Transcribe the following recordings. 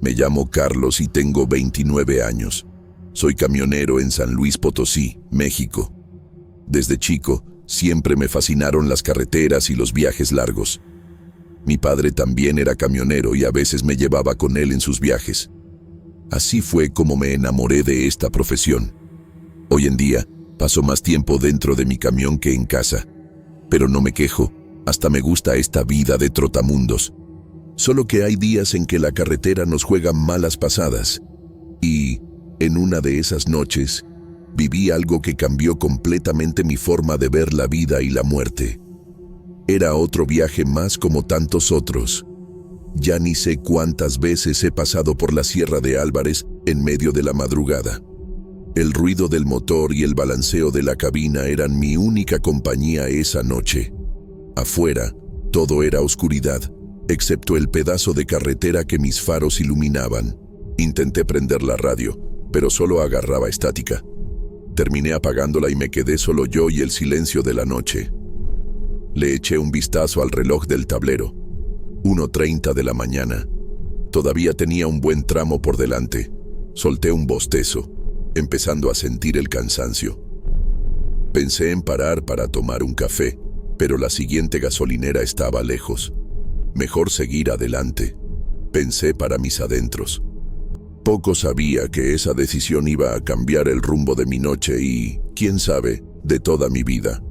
Me llamo Carlos y tengo 29 años. Soy camionero en San Luis Potosí, México. Desde chico, siempre me fascinaron las carreteras y los viajes largos. Mi padre también era camionero y a veces me llevaba con él en sus viajes. Así fue como me enamoré de esta profesión. Hoy en día, paso más tiempo dentro de mi camión que en casa. Pero no me quejo, hasta me gusta esta vida de trotamundos. Solo que hay días en que la carretera nos juega malas pasadas. Y, en una de esas noches, viví algo que cambió completamente mi forma de ver la vida y la muerte. Era otro viaje más como tantos otros. Ya ni sé cuántas veces he pasado por la Sierra de Álvarez en medio de la madrugada. El ruido del motor y el balanceo de la cabina eran mi única compañía esa noche. Afuera, todo era oscuridad, excepto el pedazo de carretera que mis faros iluminaban. Intenté prender la radio, pero solo agarraba estática. Terminé apagándola y me quedé solo yo y el silencio de la noche. Le eché un vistazo al reloj del tablero. 1:30 de la mañana. Todavía tenía un buen tramo por delante. Solté un bostezo, empezando a sentir el cansancio. Pensé en parar para tomar un café, pero la siguiente gasolinera estaba lejos. Mejor seguir adelante, pensé para mis adentros. Poco sabía que esa decisión iba a cambiar el rumbo de mi noche y, quién sabe, de toda mi vida.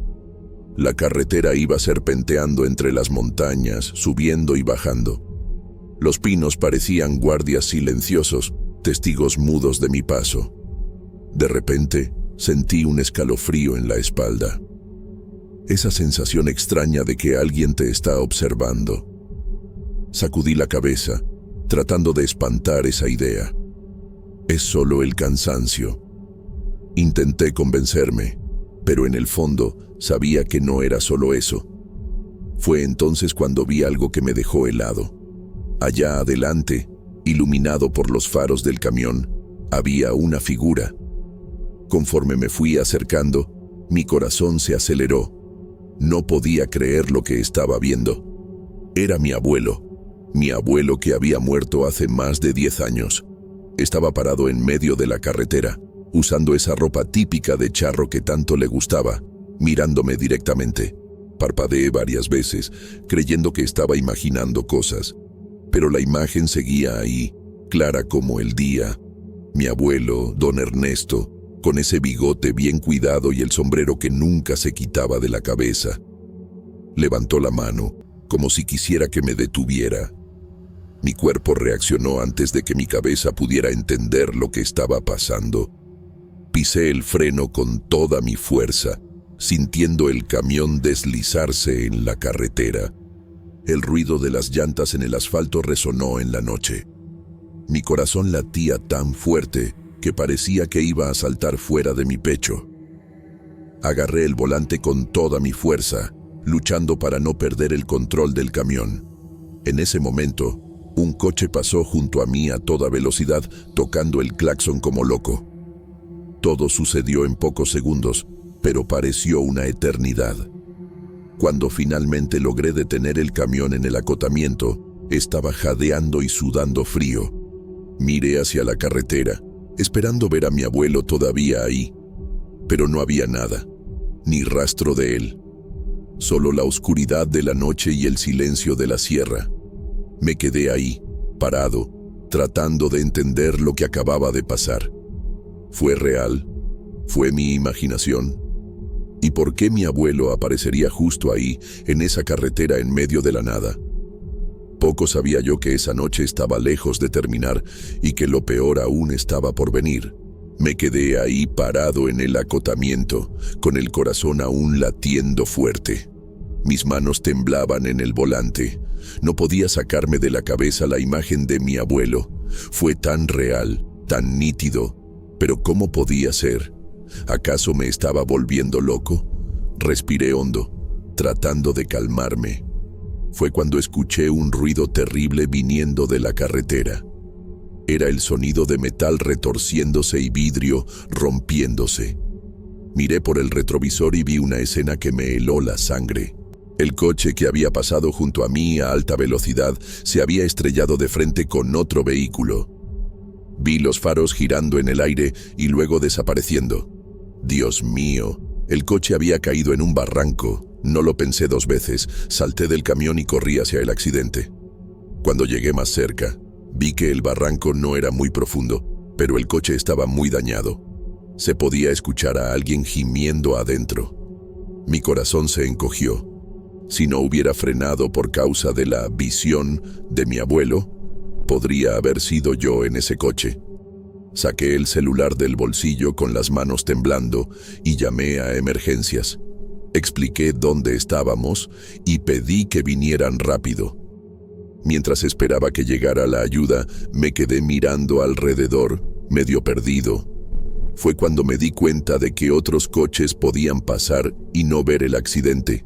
La carretera iba serpenteando entre las montañas, subiendo y bajando. Los pinos parecían guardias silenciosos, testigos mudos de mi paso. De repente, sentí un escalofrío en la espalda. Esa sensación extraña de que alguien te está observando. Sacudí la cabeza, tratando de espantar esa idea. Es solo el cansancio. Intenté convencerme, pero en el fondo sabía que no era solo eso. Fue entonces cuando vi algo que me dejó helado. Allá adelante, iluminado por los faros del camión, había una figura. Conforme me fui acercando, mi corazón se aceleró. No podía creer lo que estaba viendo. Era mi abuelo que había muerto hace más de 10 años. Estaba parado en medio de la carretera, usando esa ropa típica de charro que tanto le gustaba, mirándome directamente. Parpadeé varias veces, creyendo que estaba imaginando cosas, pero la imagen seguía ahí, clara como el día. Mi abuelo, don Ernesto, con ese bigote bien cuidado y el sombrero que nunca se quitaba de la cabeza. Levantó la mano, como si quisiera que me detuviera. Mi cuerpo reaccionó antes de que mi cabeza pudiera entender lo que estaba pasando. Pisé el freno con toda mi fuerza, sintiendo el camión deslizarse en la carretera. El ruido de las llantas en el asfalto resonó en la noche. Mi corazón latía tan fuerte que parecía que iba a saltar fuera de mi pecho. Agarré el volante con toda mi fuerza, luchando para no perder el control del camión. En ese momento, un coche pasó junto a mí a toda velocidad, tocando el claxon como loco. Todo sucedió en pocos segundos, pero pareció una eternidad. Cuando finalmente logré detener el camión en el acotamiento, estaba jadeando y sudando frío. Miré hacia la carretera, esperando ver a mi abuelo todavía ahí, pero no había nada, ni rastro de él. Solo la oscuridad de la noche y el silencio de la sierra. Me quedé ahí, parado, tratando de entender lo que acababa de pasar. ¿Fue real? ¿Fue mi imaginación? ¿Y por qué mi abuelo aparecería justo ahí, en esa carretera en medio de la nada? Poco sabía yo que esa noche estaba lejos de terminar y que lo peor aún estaba por venir. Me quedé ahí parado en el acotamiento, con el corazón aún latiendo fuerte. Mis manos temblaban en el volante. No podía sacarme de la cabeza la imagen de mi abuelo. Fue tan real, tan nítido. Pero ¿cómo podía ser? ¿Acaso me estaba volviendo loco? Respiré hondo, tratando de calmarme. Fue cuando escuché un ruido terrible viniendo de la carretera. Era el sonido de metal retorciéndose y vidrio rompiéndose. Miré por el retrovisor y vi una escena que me heló la sangre. El coche que había pasado junto a mí a alta velocidad se había estrellado de frente con otro vehículo. Vi los faros girando en el aire y luego desapareciendo. Dios mío, el coche había caído en un barranco. No lo pensé dos veces, salté del camión y corrí hacia el accidente. Cuando llegué más cerca, vi que el barranco no era muy profundo, pero el coche estaba muy dañado. Se podía escuchar a alguien gimiendo adentro. Mi corazón se encogió. Si no hubiera frenado por causa de la visión de mi abuelo, podría haber sido yo en ese coche. Saqué el celular del bolsillo con las manos temblando y llamé a emergencias. Expliqué dónde estábamos y pedí que vinieran rápido. Mientras esperaba que llegara la ayuda, me quedé mirando alrededor, medio perdido. Fue cuando me di cuenta de que otros coches podían pasar y no ver el accidente.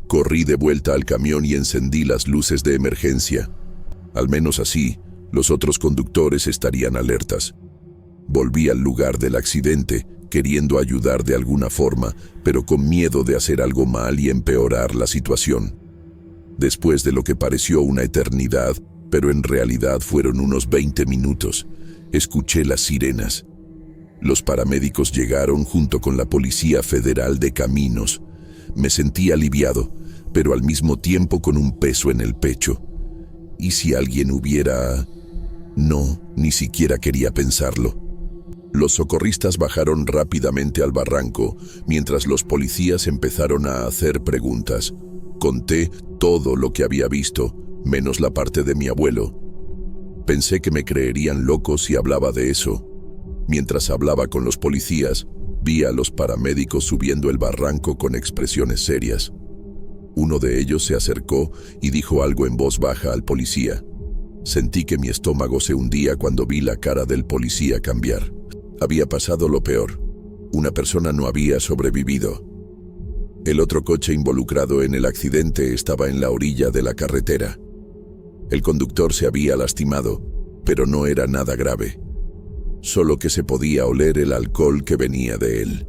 Corrí de vuelta al camión y encendí las luces de emergencia. Al menos así, los otros conductores estarían alertas. Volví al lugar del accidente, queriendo ayudar de alguna forma, pero con miedo de hacer algo mal y empeorar la situación. Después de lo que pareció una eternidad, pero en realidad fueron unos 20 minutos, escuché las sirenas. Los paramédicos llegaron junto con la Policía Federal de Caminos. Me sentí aliviado, pero al mismo tiempo con un peso en el pecho. ¿Y si alguien hubiera...? No, ni siquiera quería pensarlo. Los socorristas bajaron rápidamente al barranco, mientras los policías empezaron a hacer preguntas. Conté todo lo que había visto, menos la parte de mi abuelo. Pensé que me creerían loco si hablaba de eso. Mientras hablaba con los policías, vi a los paramédicos subiendo el barranco con expresiones serias. Uno de ellos se acercó y dijo algo en voz baja al policía. Sentí que mi estómago se hundía cuando vi la cara del policía cambiar. Había pasado lo peor. Una persona no había sobrevivido. El otro coche involucrado en el accidente estaba en la orilla de la carretera. El conductor se había lastimado, pero no era nada grave. Solo que se podía oler el alcohol que venía de él.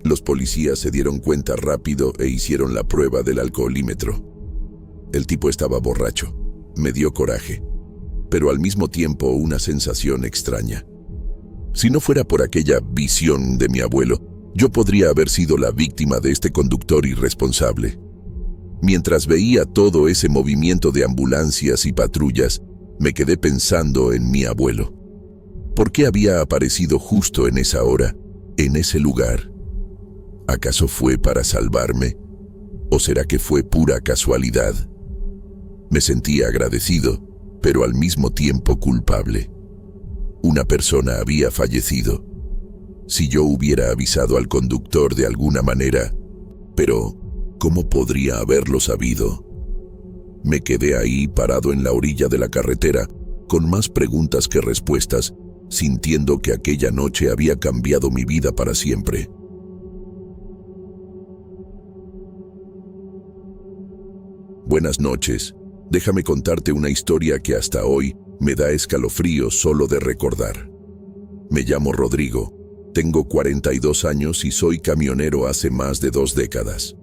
Los policías se dieron cuenta rápido e hicieron la prueba del alcoholímetro. El tipo estaba borracho. Me dio coraje, pero al mismo tiempo una sensación extraña. Si no fuera por aquella visión de mi abuelo, yo podría haber sido la víctima de este conductor irresponsable. Mientras veía todo ese movimiento de ambulancias y patrullas, me quedé pensando en mi abuelo. ¿Por qué había aparecido justo en esa hora, en ese lugar? ¿Acaso fue para salvarme? ¿O será que fue pura casualidad? Me sentía agradecido, pero al mismo tiempo culpable. Una persona había fallecido. Si yo hubiera avisado al conductor de alguna manera, pero ¿cómo podría haberlo sabido? Me quedé ahí parado en la orilla de la carretera, con más preguntas que respuestas, sintiendo que aquella noche había cambiado mi vida para siempre. Buenas noches. Déjame contarte una historia que hasta hoy me da escalofríos solo de recordar. Me llamo Rodrigo, tengo 42 años y soy camionero hace más de 2 décadas.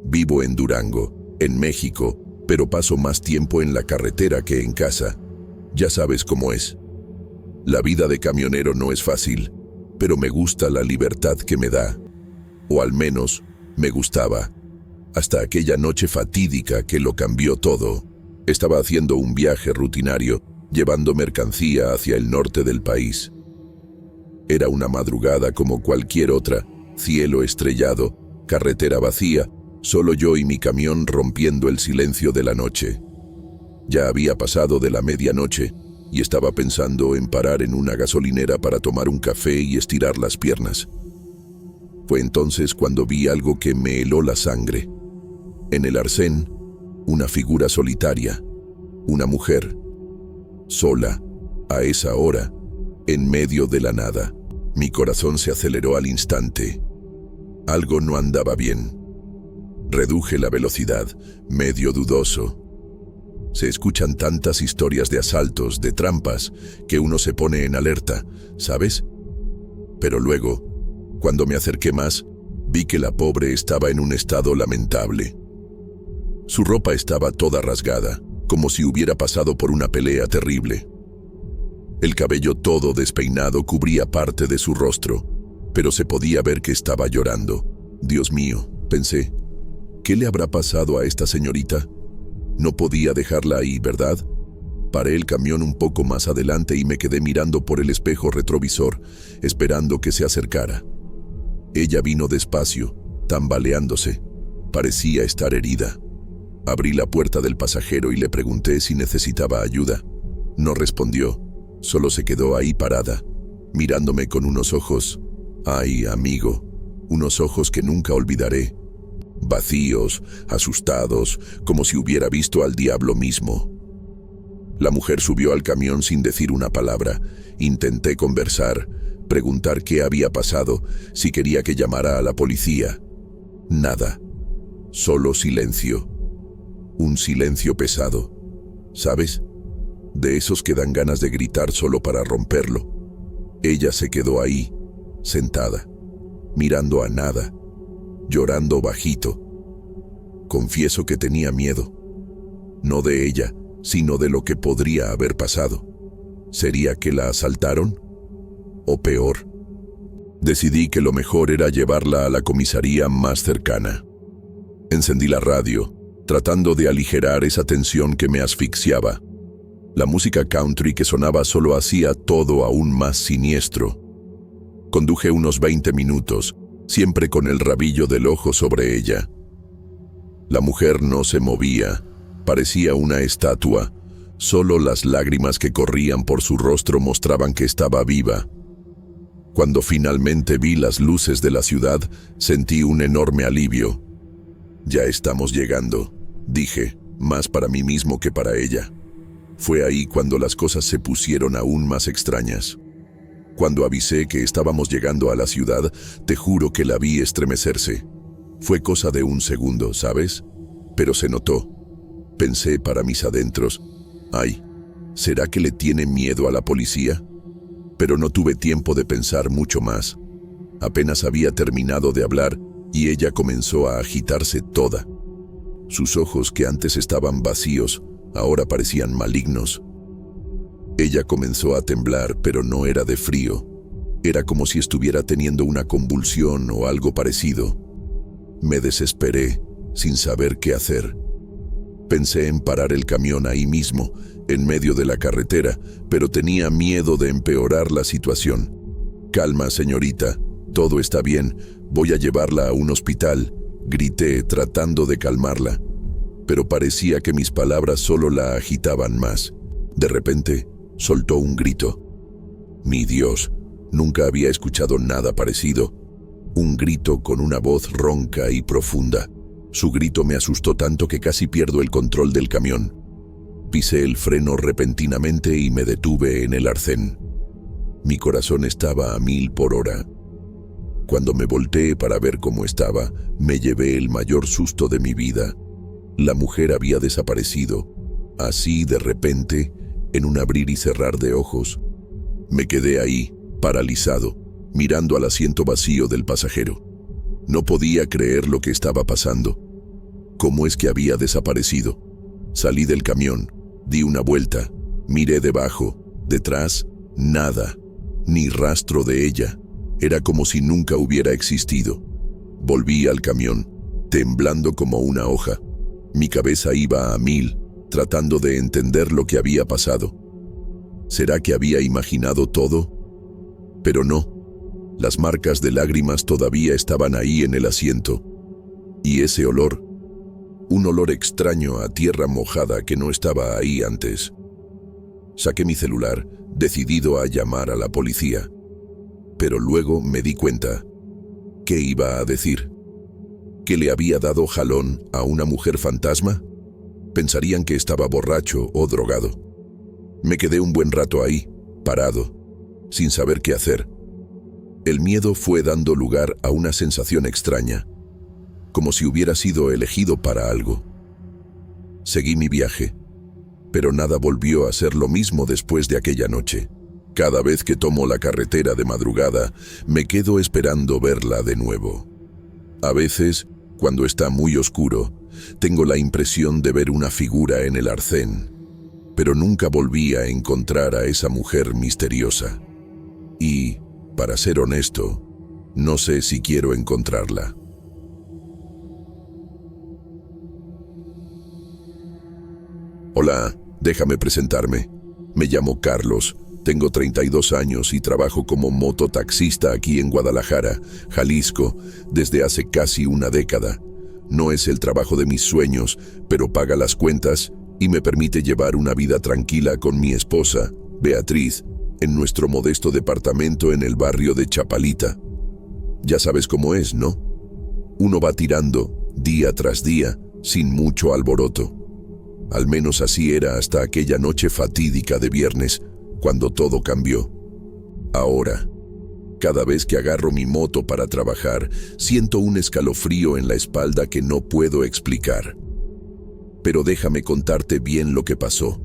Vivo en Durango, en México, pero paso más tiempo en la carretera que en casa. Ya sabes cómo es. La vida de camionero no es fácil, pero me gusta la libertad que me da. O al menos, me gustaba. Hasta aquella noche fatídica que lo cambió todo. Estaba haciendo un viaje rutinario, llevando mercancía hacia el norte del país. Era una madrugada como cualquier otra, cielo estrellado, carretera vacía, solo yo y mi camión rompiendo el silencio de la noche. Ya había pasado de la medianoche y estaba pensando en parar en una gasolinera para tomar un café y estirar las piernas. Fue entonces cuando vi algo que me heló la sangre. En el arcén, una figura solitaria, una mujer, sola, a esa hora, en medio de la nada. Mi corazón se aceleró al instante. Algo no andaba bien. Reduje la velocidad, medio dudoso. Se escuchan tantas historias de asaltos, de trampas, que uno se pone en alerta, ¿sabes? Pero luego, cuando me acerqué más, Vi que la pobre estaba en un estado lamentable. Su ropa estaba toda rasgada, como si hubiera pasado por una pelea terrible. El cabello todo despeinado cubría parte de su rostro, pero se podía ver que estaba llorando. Dios mío, pensé, ¿qué le habrá pasado a esta señorita? No podía dejarla ahí, ¿verdad? Paré el camión un poco más adelante y me quedé mirando por el espejo retrovisor, esperando que se acercara. Ella vino despacio, tambaleándose. Parecía estar herida. Abrí la puerta del pasajero y le pregunté si necesitaba ayuda. No respondió, solo se quedó ahí parada, mirándome con unos ojos, ay, amigo, unos ojos que nunca olvidaré. Vacíos, asustados, como si hubiera visto al diablo mismo. La mujer subió al camión sin decir una palabra. Intenté conversar, preguntar qué había pasado, si quería que llamara a la policía. Nada. Solo silencio. Un silencio pesado. ¿Sabes? De esos que dan ganas de gritar solo para romperlo. Ella se quedó ahí, sentada, mirando a nada, llorando bajito. Confieso que tenía miedo. No de ella, sino de lo que podría haber pasado. ¿Sería que la asaltaron? ¿O peor? Decidí que lo mejor era llevarla a la comisaría más cercana. Encendí la radio, tratando de aligerar esa tensión que me asfixiaba. La música country que sonaba solo hacía todo aún más siniestro. Conduje unos 20 minutos, siempre con el rabillo del ojo sobre ella. La mujer no se movía, parecía una estatua. Solo las lágrimas que corrían por su rostro mostraban que estaba viva. Cuando finalmente vi las luces de la ciudad, sentí un enorme alivio. Ya estamos llegando, dije, más para mí mismo que para ella. Fue ahí cuando las cosas se pusieron aún más extrañas. Cuando avisé que estábamos llegando a la ciudad, te juro que la vi estremecerse. Fue cosa de un segundo, ¿sabes? Pero se notó. Pensé para mis adentros, ay, ¿será que le tiene miedo a la policía? Pero no tuve tiempo de pensar mucho más. Apenas había terminado de hablar y ella comenzó a agitarse toda. Sus ojos, que antes estaban vacíos, ahora parecían malignos. Ella comenzó a temblar, pero no era de frío. Era como si estuviera teniendo una convulsión o algo parecido. Me desesperé, sin saber qué hacer. Pensé en parar el camión ahí mismo, en medio de la carretera, pero tenía miedo de empeorar la situación. «Calma, señorita, todo está bien, voy a llevarla a un hospital», grité, tratando de calmarla. Pero parecía que mis palabras solo la agitaban más. De repente, soltó un grito. Mi Dios, nunca había escuchado nada parecido. Un grito con una voz ronca y profunda. Su grito me asustó tanto que casi pierdo el control del camión. Pisé el freno repentinamente y me detuve en el arcén. Mi corazón estaba a 1000 por hora. Cuando me volteé para ver cómo estaba, me llevé el mayor susto de mi vida. La mujer había desaparecido, así de repente, en un abrir y cerrar de ojos. Me quedé ahí, paralizado, mirando al asiento vacío del pasajero. No podía creer lo que estaba pasando. ¿Cómo es que había desaparecido? Salí del camión, di una vuelta, miré debajo, detrás, nada, ni rastro de ella. Era como si nunca hubiera existido. Volví al camión, temblando como una hoja. Mi cabeza iba a 1000, tratando de entender lo que había pasado. ¿Será que había imaginado todo? Pero no. Las marcas de lágrimas todavía estaban ahí en el asiento. Y ese olor, un olor extraño a tierra mojada que no estaba ahí antes. Saqué mi celular, decidido a llamar a la policía. Pero luego me di cuenta. ¿Qué iba a decir? ¿Que le había dado jalón a una mujer fantasma? Pensarían que estaba borracho o drogado. Me quedé un buen rato ahí, parado, sin saber qué hacer. El miedo fue dando lugar a una sensación extraña, como si hubiera sido elegido para algo. Seguí mi viaje, pero nada volvió a ser lo mismo después de aquella noche. Cada vez que tomo la carretera de madrugada, me quedo esperando verla de nuevo. A veces, cuando está muy oscuro, tengo la impresión de ver una figura en el arcén, pero nunca volví a encontrar a esa mujer misteriosa. Y, para ser honesto, no sé si quiero encontrarla. Hola, déjame presentarme. Me llamo Carlos, tengo 32 años y trabajo como mototaxista aquí en Guadalajara, Jalisco, desde hace casi una década. No es el trabajo de mis sueños, pero paga las cuentas y me permite llevar una vida tranquila con mi esposa, Beatriz, en nuestro modesto departamento en el barrio de Chapalita. Ya sabes cómo es, ¿no? Uno va tirando, día tras día, sin mucho alboroto. Al menos así era hasta aquella noche fatídica de viernes, cuando todo cambió. Ahora, cada vez que agarro mi moto para trabajar, siento un escalofrío en la espalda que no puedo explicar. Pero déjame contarte bien lo que pasó,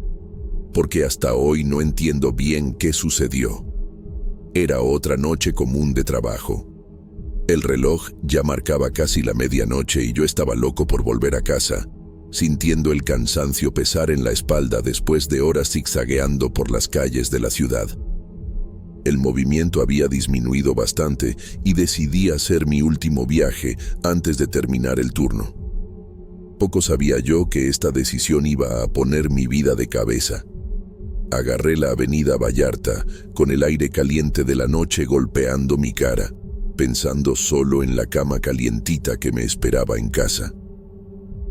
porque hasta hoy no entiendo bien qué sucedió. Era otra noche común de trabajo. El reloj ya marcaba casi la medianoche y yo estaba loco por volver a casa, sintiendo el cansancio pesar en la espalda después de horas zigzagueando por las calles de la ciudad. El movimiento había disminuido bastante y decidí hacer mi último viaje antes de terminar el turno. Poco sabía yo que esta decisión iba a poner mi vida de cabeza. Agarré la avenida Vallarta, con el aire caliente de la noche golpeando mi cara, pensando solo en la cama calientita que me esperaba en casa.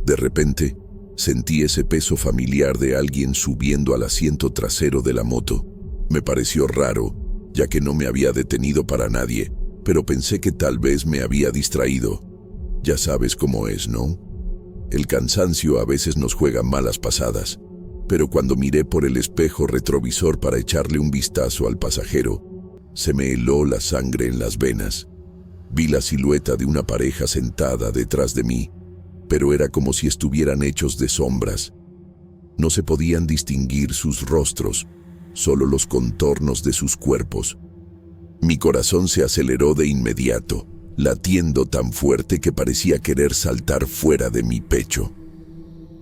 De repente, sentí ese peso familiar de alguien subiendo al asiento trasero de la moto. Me pareció raro, ya que no me había detenido para nadie, pero pensé que tal vez me había distraído. Ya sabes cómo es, ¿no? El cansancio a veces nos juega malas pasadas, pero cuando miré por el espejo retrovisor para echarle un vistazo al pasajero, se me heló la sangre en las venas. Vi la silueta de una pareja sentada detrás de mí, pero era como si estuvieran hechos de sombras. No se podían distinguir sus rostros, solo los contornos de sus cuerpos. Mi corazón se aceleró de inmediato, latiendo tan fuerte que parecía querer saltar fuera de mi pecho.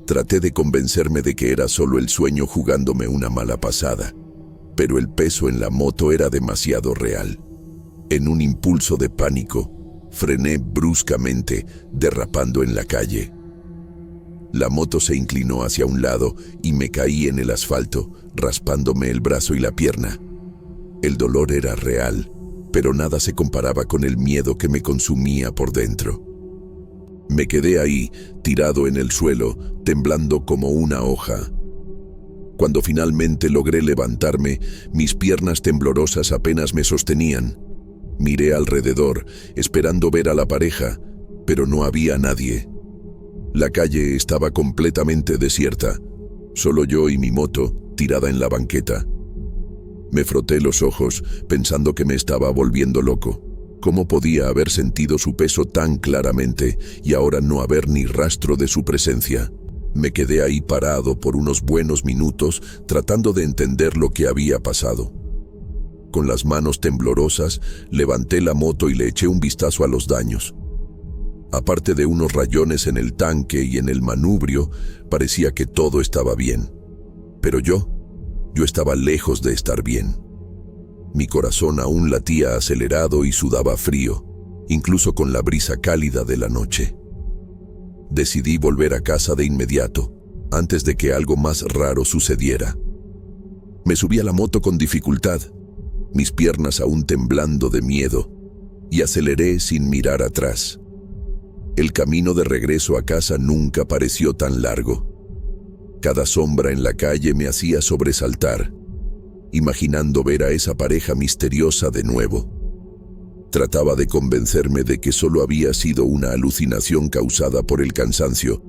Traté de convencerme de que era solo el sueño jugándome una mala pasada, pero el peso en la moto era demasiado real. En un impulso de pánico, frené bruscamente, derrapando en la calle. La moto se inclinó hacia un lado y me caí en el asfalto, raspándome el brazo y la pierna. El dolor era real, pero nada se comparaba con el miedo que me consumía por dentro. Me quedé ahí, tirado en el suelo, temblando como una hoja. Cuando finalmente logré levantarme, mis piernas temblorosas apenas me sostenían. Miré alrededor, esperando ver a la pareja, pero no había nadie. La calle estaba completamente desierta, solo yo y mi moto, tirada en la banqueta. Me froté los ojos, pensando que me estaba volviendo loco. ¿Cómo podía haber sentido su peso tan claramente y ahora no haber ni rastro de su presencia? Me quedé ahí parado por unos buenos minutos, tratando de entender lo que había pasado. Con las manos temblorosas, levanté la moto y le eché un vistazo a los daños. Aparte de unos rayones en el tanque y en el manubrio, parecía que todo estaba bien. Pero yo estaba lejos de estar bien. Mi corazón aún latía acelerado y sudaba frío, incluso con la brisa cálida de la noche. Decidí volver a casa de inmediato, antes de que algo más raro sucediera. Me subí a la moto con dificultad, mis piernas aún temblando de miedo, y aceleré sin mirar atrás. El camino de regreso a casa nunca pareció tan largo. Cada sombra en la calle me hacía sobresaltar, imaginando ver a esa pareja misteriosa de nuevo. Trataba de convencerme de que solo había sido una alucinación causada por el cansancio,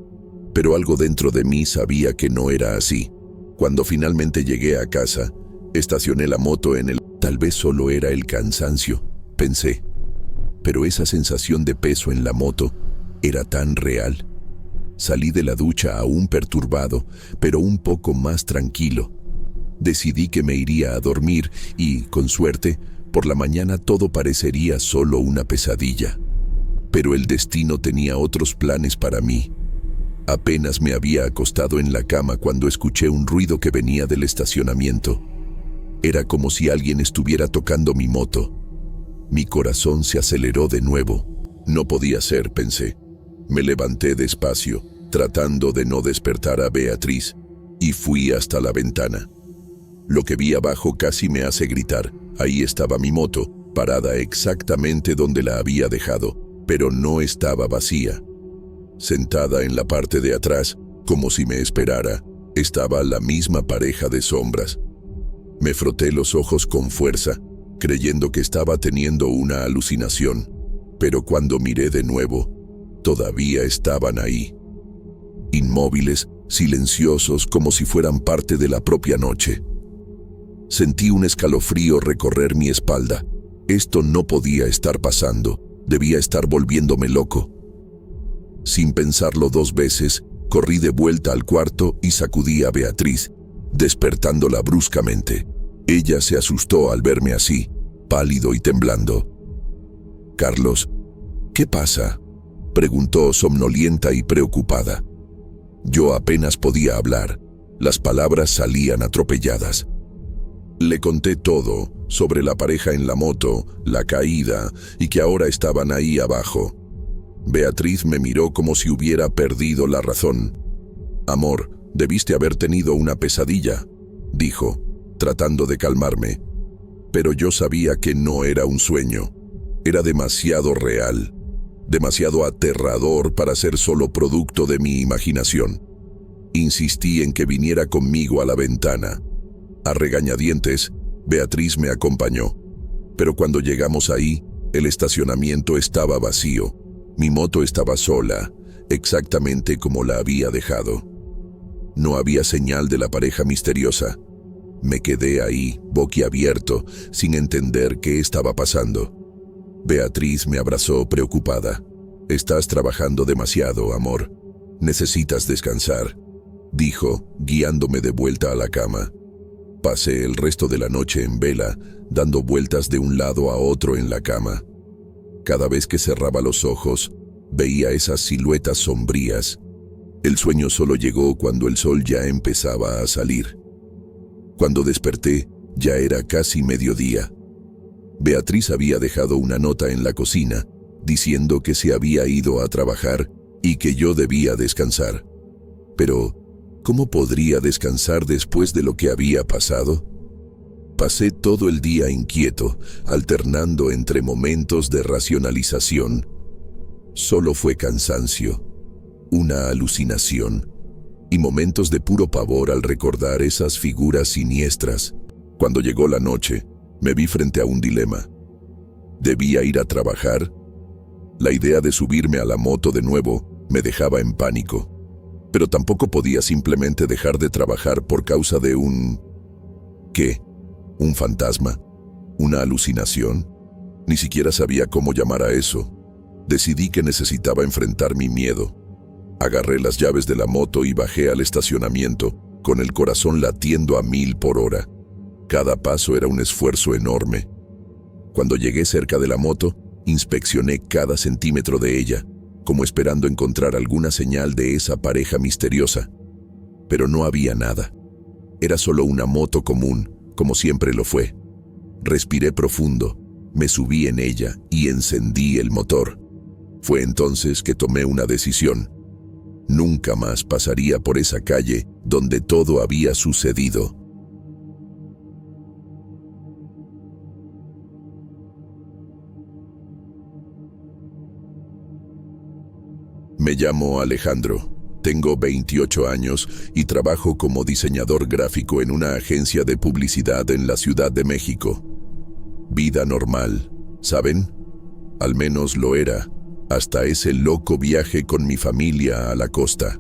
pero algo dentro de mí sabía que no era así. Cuando finalmente llegué a casa, estacioné la moto en el... Tal vez solo era el cansancio, pensé, pero esa sensación de peso en la moto era tan real. Salí de la ducha aún perturbado, pero un poco más tranquilo. Decidí que me iría a dormir y, con suerte, por la mañana todo parecería solo una pesadilla. Pero el destino tenía otros planes para mí. Apenas me había acostado en la cama cuando escuché un ruido que venía del estacionamiento. Era como si alguien estuviera tocando mi moto. Mi corazón se aceleró de nuevo. No podía ser, pensé. Me levanté despacio, tratando de no despertar a Beatriz, y fui hasta la ventana. Lo que vi abajo casi me hace gritar. Ahí estaba mi moto, parada exactamente donde la había dejado, pero no estaba vacía. Sentada en la parte de atrás, como si me esperara, estaba la misma pareja de sombras. Me froté los ojos con fuerza, creyendo que estaba teniendo una alucinación, pero cuando miré de nuevo, todavía estaban ahí. Inmóviles, silenciosos, como si fueran parte de la propia noche. Sentí un escalofrío recorrer mi espalda. Esto no podía estar pasando, debía estar volviéndome loco. Sin pensarlo 2 veces, corrí de vuelta al cuarto y sacudí a Beatriz, despertándola bruscamente. Ella se asustó al verme así, pálido y temblando. «Carlos, ¿qué pasa?», preguntó somnolienta y preocupada. Yo apenas podía hablar, las palabras salían atropelladas. Le conté todo, sobre la pareja en la moto, la caída y que ahora estaban ahí abajo. Beatriz me miró como si hubiera perdido la razón. «Amor, debiste haber tenido una pesadilla», dijo, tratando de calmarme. Pero yo sabía que no era un sueño. Era demasiado real, demasiado aterrador para ser solo producto de mi imaginación. Insistí en que viniera conmigo a la ventana. A regañadientes, Beatriz me acompañó. Pero cuando llegamos ahí, el estacionamiento estaba vacío. Mi moto estaba sola, exactamente como la había dejado. No había señal de la pareja misteriosa. Me quedé ahí, boquiabierto, sin entender qué estaba pasando. Beatriz me abrazó preocupada. «Estás trabajando demasiado, amor. Necesitas descansar», dijo, guiándome de vuelta a la cama. Pasé el resto de la noche en vela, dando vueltas de un lado a otro en la cama. Cada vez que cerraba los ojos, veía esas siluetas sombrías. El sueño solo llegó cuando el sol ya empezaba a salir. Cuando desperté, ya era casi mediodía. Beatriz había dejado una nota en la cocina, diciendo que se había ido a trabajar y que yo debía descansar. Pero, ¿cómo podría descansar después de lo que había pasado? Pasé todo el día inquieto, alternando entre momentos de racionalización. Solo fue cansancio, una alucinación, y momentos de puro pavor al recordar esas figuras siniestras. Cuando llegó la noche, me vi frente a un dilema. ¿Debía ir a trabajar? La idea de subirme a la moto de nuevo me dejaba en pánico, pero tampoco podía simplemente dejar de trabajar por causa de ¿qué? ¿Un fantasma? ¿Una alucinación? Ni siquiera sabía cómo llamar a eso. Decidí que necesitaba enfrentar mi miedo. Agarré las llaves de la moto y bajé al estacionamiento, con el corazón latiendo a 1000 por hora. Cada paso era un esfuerzo enorme. Cuando llegué cerca de la moto, inspeccioné cada centímetro de ella, como esperando encontrar alguna señal de esa pareja misteriosa. Pero no había nada. Era solo una moto común, como siempre lo fue. Respiré profundo, me subí en ella y encendí el motor. Fue entonces que tomé una decisión. Nunca más pasaría por esa calle donde todo había sucedido. Me llamo Alejandro, tengo 28 años y trabajo como diseñador gráfico en una agencia de publicidad en la Ciudad de México. Vida normal, ¿saben? Al menos lo era, hasta ese loco viaje con mi familia a la costa.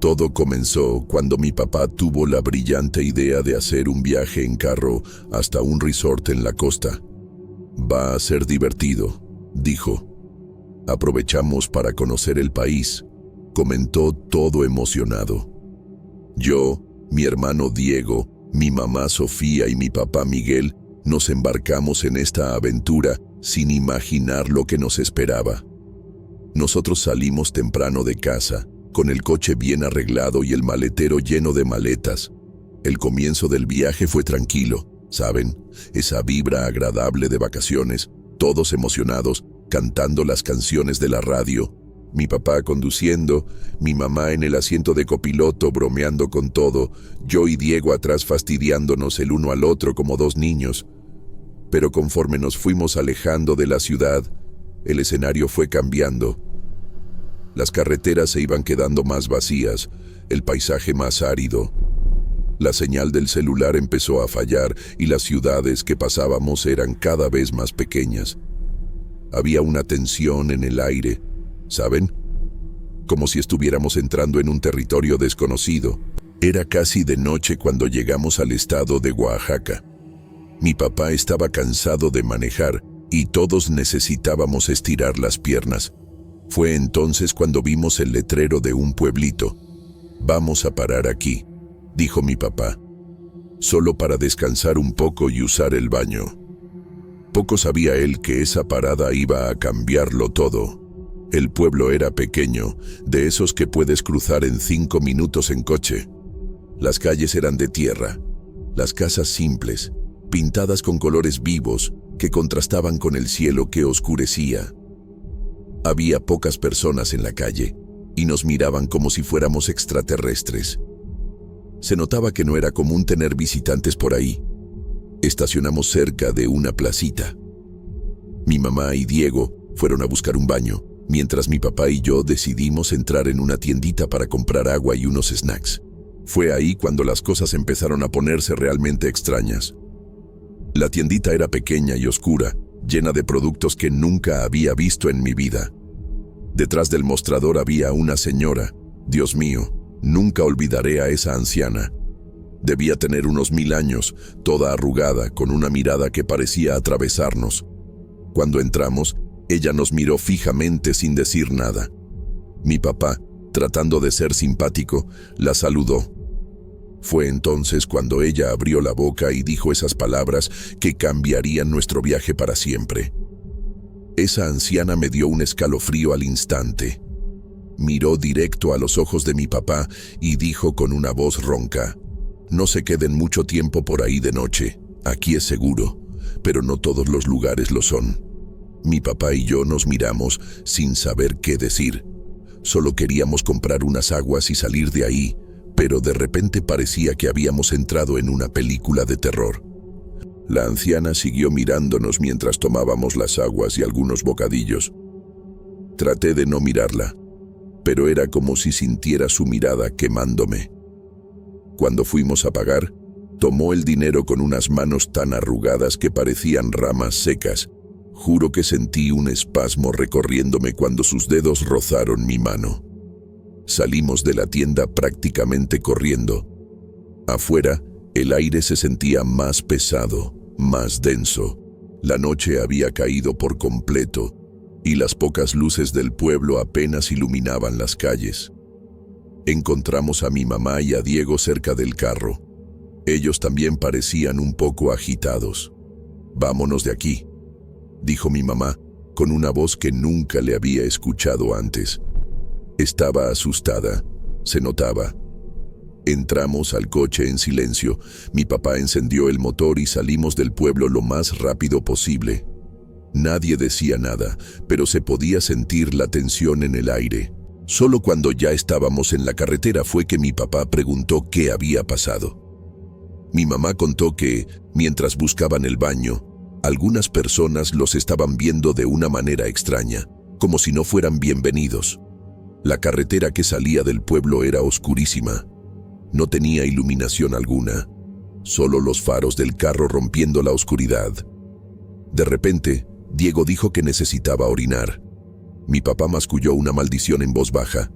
Todo comenzó cuando mi papá tuvo la brillante idea de hacer un viaje en carro hasta un resort en la costa. «Va a ser divertido», dijo. «Aprovechamos para conocer el país», comentó todo emocionado. Yo, mi hermano Diego, mi mamá Sofía y mi papá Miguel nos embarcamos en esta aventura sin imaginar lo que nos esperaba. Nosotros salimos temprano de casa, con el coche bien arreglado y el maletero lleno de maletas. El comienzo del viaje fue tranquilo, ¿saben? Esa vibra agradable de vacaciones, todos emocionados, cantando las canciones de la radio. Mi papá conduciendo, mi mamá en el asiento de copiloto bromeando con todo, yo y Diego atrás fastidiándonos el uno al otro como dos niños. Pero conforme nos fuimos alejando de la ciudad, el escenario fue cambiando. Las carreteras se iban quedando más vacías, el paisaje más árido. La señal del celular empezó a fallar y las ciudades que pasábamos eran cada vez más pequeñas. Había una tensión en el aire, ¿saben? Como si estuviéramos entrando en un territorio desconocido. Era casi de noche cuando llegamos al estado de Oaxaca. Mi papá estaba cansado de manejar y todos necesitábamos estirar las piernas. Fue entonces cuando vimos el letrero de un pueblito. «Vamos a parar aquí», dijo mi papá, «solo para descansar un poco y usar el baño». Poco sabía él que esa parada iba a cambiarlo todo. El pueblo era pequeño, de esos que puedes cruzar en 5 minutos en coche. Las calles eran de tierra, las casas simples, pintadas con colores vivos que contrastaban con el cielo que oscurecía. Había pocas personas en la calle y nos miraban como si fuéramos extraterrestres. Se notaba que no era común tener visitantes por ahí. Estacionamos cerca de una placita. Mi mamá y Diego fueron a buscar un baño, mientras mi papá y yo decidimos entrar en una tiendita para comprar agua y unos snacks. Fue ahí cuando las cosas empezaron a ponerse realmente extrañas. La tiendita era pequeña y oscura, llena de productos que nunca había visto en mi vida. Detrás del mostrador había una señora. Dios mío, nunca olvidaré a esa anciana. Debía tener unos 1000 años, toda arrugada, con una mirada que parecía atravesarnos. Cuando entramos, ella nos miró fijamente sin decir nada. Mi papá, tratando de ser simpático, la saludó. Fue entonces cuando ella abrió la boca y dijo esas palabras que cambiarían nuestro viaje para siempre. Esa anciana me dio un escalofrío al instante. Miró directo a los ojos de mi papá y dijo con una voz ronca: «No se queden mucho tiempo por ahí de noche, aquí es seguro, pero no todos los lugares lo son». Mi papá y yo nos miramos sin saber qué decir. Solo queríamos comprar unas aguas y salir de ahí, pero de repente parecía que habíamos entrado en una película de terror. La anciana siguió mirándonos mientras tomábamos las aguas y algunos bocadillos. Traté de no mirarla, pero era como si sintiera su mirada quemándome. Cuando fuimos a pagar, tomó el dinero con unas manos tan arrugadas que parecían ramas secas. Juro que sentí un espasmo recorriéndome cuando sus dedos rozaron mi mano. Salimos de la tienda prácticamente corriendo. Afuera, el aire se sentía más pesado, más denso. La noche había caído por completo y las pocas luces del pueblo apenas iluminaban las calles. Encontramos a mi mamá y a Diego cerca del carro. Ellos también parecían un poco agitados. «Vámonos de aquí», dijo mi mamá, con una voz que nunca le había escuchado antes. Estaba asustada, se notaba. Entramos al coche en silencio, mi papá encendió el motor y salimos del pueblo lo más rápido posible. Nadie decía nada, pero se podía sentir la tensión en el aire. Solo cuando ya estábamos en la carretera fue que mi papá preguntó qué había pasado. Mi mamá contó que, mientras buscaban el baño, algunas personas los estaban viendo de una manera extraña, como si no fueran bienvenidos. La carretera que salía del pueblo era oscurísima. No tenía iluminación alguna, solo los faros del carro rompiendo la oscuridad. De repente, Diego dijo que necesitaba orinar. Mi papá masculló una maldición en voz baja,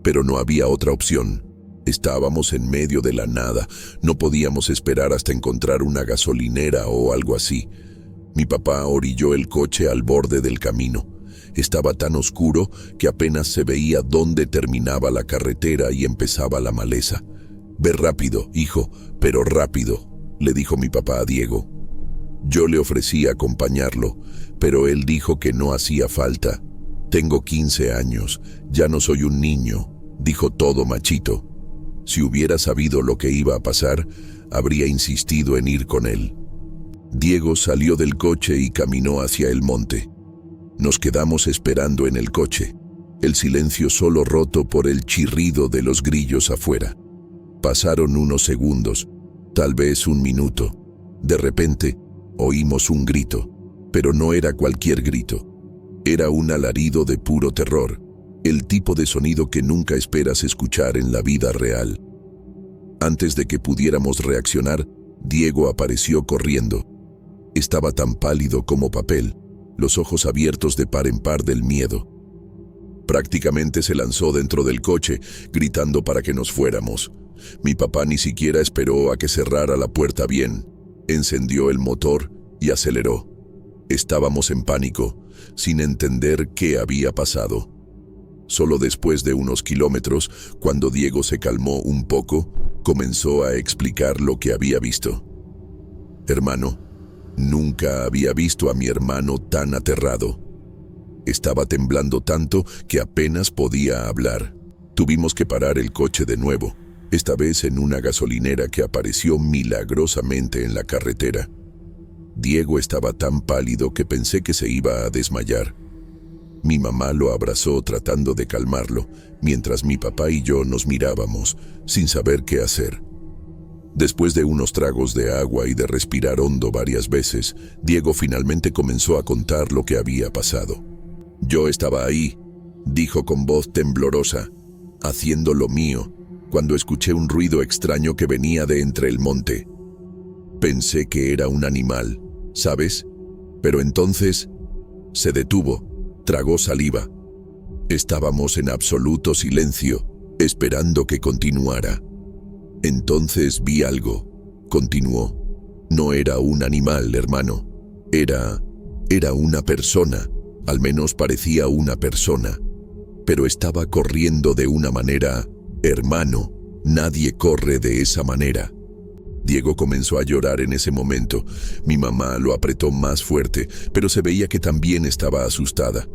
pero no había otra opción. Estábamos en medio de la nada, no podíamos esperar hasta encontrar una gasolinera o algo así. Mi papá orilló el coche al borde del camino. Estaba tan oscuro que apenas se veía dónde terminaba la carretera y empezaba la maleza. «Ve rápido, hijo, pero rápido», le dijo mi papá a Diego. Yo le ofrecí acompañarlo, pero él dijo que no hacía falta. Tengo 15 años, ya no soy un niño, dijo todo machito. Si hubiera sabido lo que iba a pasar, habría insistido en ir con él. Diego salió del coche y caminó hacia el monte. Nos quedamos esperando en el coche, el silencio solo roto por el chirrido de los grillos afuera. Pasaron unos segundos, tal vez un minuto. De repente, oímos un grito, pero no era cualquier grito. Era un alarido de puro terror, el tipo de sonido que nunca esperas escuchar en la vida real. Antes de que pudiéramos reaccionar, Diego apareció corriendo. Estaba tan pálido como papel, los ojos abiertos de par en par del miedo. Prácticamente se lanzó dentro del coche, gritando para que nos fuéramos. Mi papá ni siquiera esperó a que cerrara la puerta bien. Encendió el motor y aceleró. Estábamos en pánico, sin entender qué había pasado. Solo después de unos kilómetros, cuando Diego se calmó un poco, comenzó a explicar lo que había visto. Hermano, nunca había visto a mi hermano tan aterrado. Estaba temblando tanto que apenas podía hablar. Tuvimos que parar el coche de nuevo, esta vez en una gasolinera que apareció milagrosamente en la carretera. Diego estaba tan pálido que pensé que se iba a desmayar. Mi mamá lo abrazó tratando de calmarlo, mientras mi papá y yo nos mirábamos, sin saber qué hacer. Después de unos tragos de agua y de respirar hondo varias veces, Diego finalmente comenzó a contar lo que había pasado. Yo estaba ahí, dijo con voz temblorosa, haciendo lo mío, cuando escuché un ruido extraño que venía de entre el monte. Pensé que era un animal, ¿sabes? Pero entonces se detuvo, tragó saliva. Estábamos en absoluto silencio, esperando que continuara. Entonces vi algo, continuó. No era un animal, hermano. Era una persona, al menos parecía una persona. Pero estaba corriendo de una manera, hermano, nadie corre de esa manera. Diego comenzó a llorar en ese momento. Mi mamá lo apretó más fuerte, pero se veía que también estaba asustada.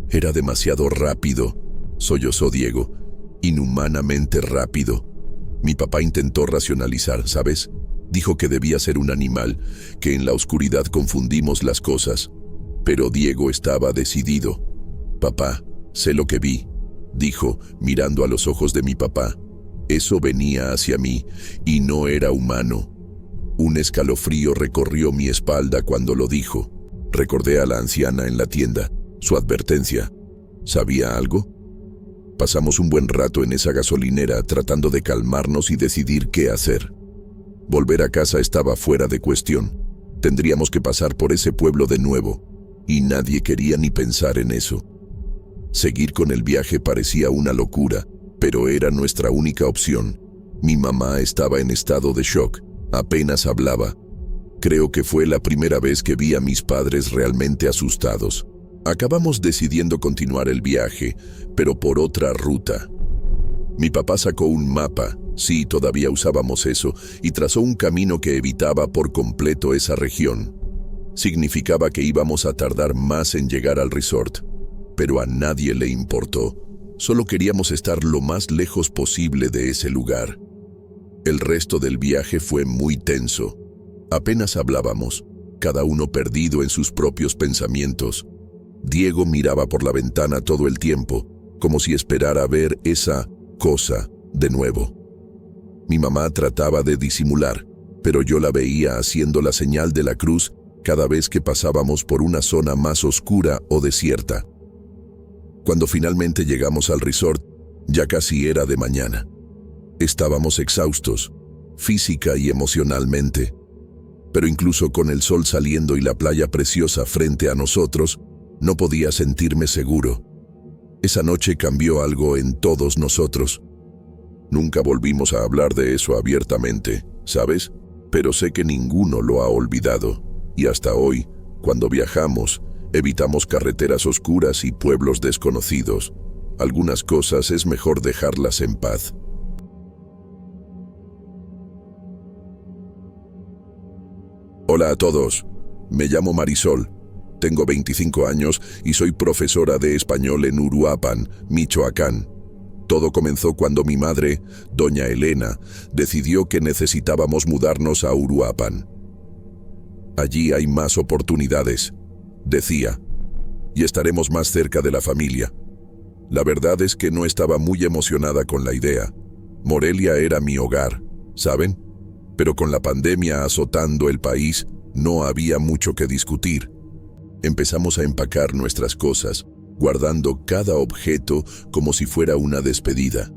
Era demasiado rápido, sollozó Diego, inhumanamente rápido. Mi papá intentó racionalizar, ¿sabes? Dijo que debía ser un animal, que en la oscuridad confundimos las cosas. Pero Diego estaba decidido. Papá, sé lo que vi, dijo, mirando a los ojos de mi papá. Eso venía hacia mí, y no era humano. Un escalofrío recorrió mi espalda cuando lo dijo. Recordé a la anciana en la tienda, su advertencia. ¿Sabía algo? Pasamos un buen rato en esa gasolinera tratando de calmarnos y decidir qué hacer. Volver a casa estaba fuera de cuestión. Tendríamos que pasar por ese pueblo de nuevo, y nadie quería ni pensar en eso. Seguir con el viaje parecía una locura, pero era nuestra única opción. Mi mamá estaba en estado de shock, apenas hablaba. Creo que fue la primera vez que vi a mis padres realmente asustados. Acabamos decidiendo continuar el viaje, pero por otra ruta. Mi papá sacó un mapa, sí, todavía usábamos eso, y trazó un camino que evitaba por completo esa región. Significaba que íbamos a tardar más en llegar al resort, pero a nadie le importó. Solo queríamos estar lo más lejos posible de ese lugar. El resto del viaje fue muy tenso. Apenas hablábamos, cada uno perdido en sus propios pensamientos. Diego miraba por la ventana todo el tiempo, como si esperara ver esa cosa de nuevo. Mi mamá trataba de disimular, pero yo la veía haciendo la señal de la cruz cada vez que pasábamos por una zona más oscura o desierta. Cuando finalmente llegamos al resort, ya casi era de mañana. Estábamos exhaustos, física y emocionalmente. Pero incluso con el sol saliendo y la playa preciosa frente a nosotros, no podía sentirme seguro. Esa noche cambió algo en todos nosotros. Nunca volvimos a hablar de eso abiertamente, ¿sabes? Pero sé que ninguno lo ha olvidado. Y hasta hoy, cuando viajamos, evitamos carreteras oscuras y pueblos desconocidos. Algunas cosas es mejor dejarlas en paz. Hola a todos, me llamo Marisol. Tengo 25 años y soy profesora de español en Uruapan, Michoacán. Todo comenzó cuando mi madre, doña Elena, decidió que necesitábamos mudarnos a Uruapan. Allí hay más oportunidades, decía, y estaremos más cerca de la familia. La verdad es que no estaba muy emocionada con la idea. Morelia era mi hogar, ¿saben? Pero con la pandemia azotando el país, no había mucho que discutir. Empezamos a empacar nuestras cosas, guardando cada objeto como si fuera una despedida.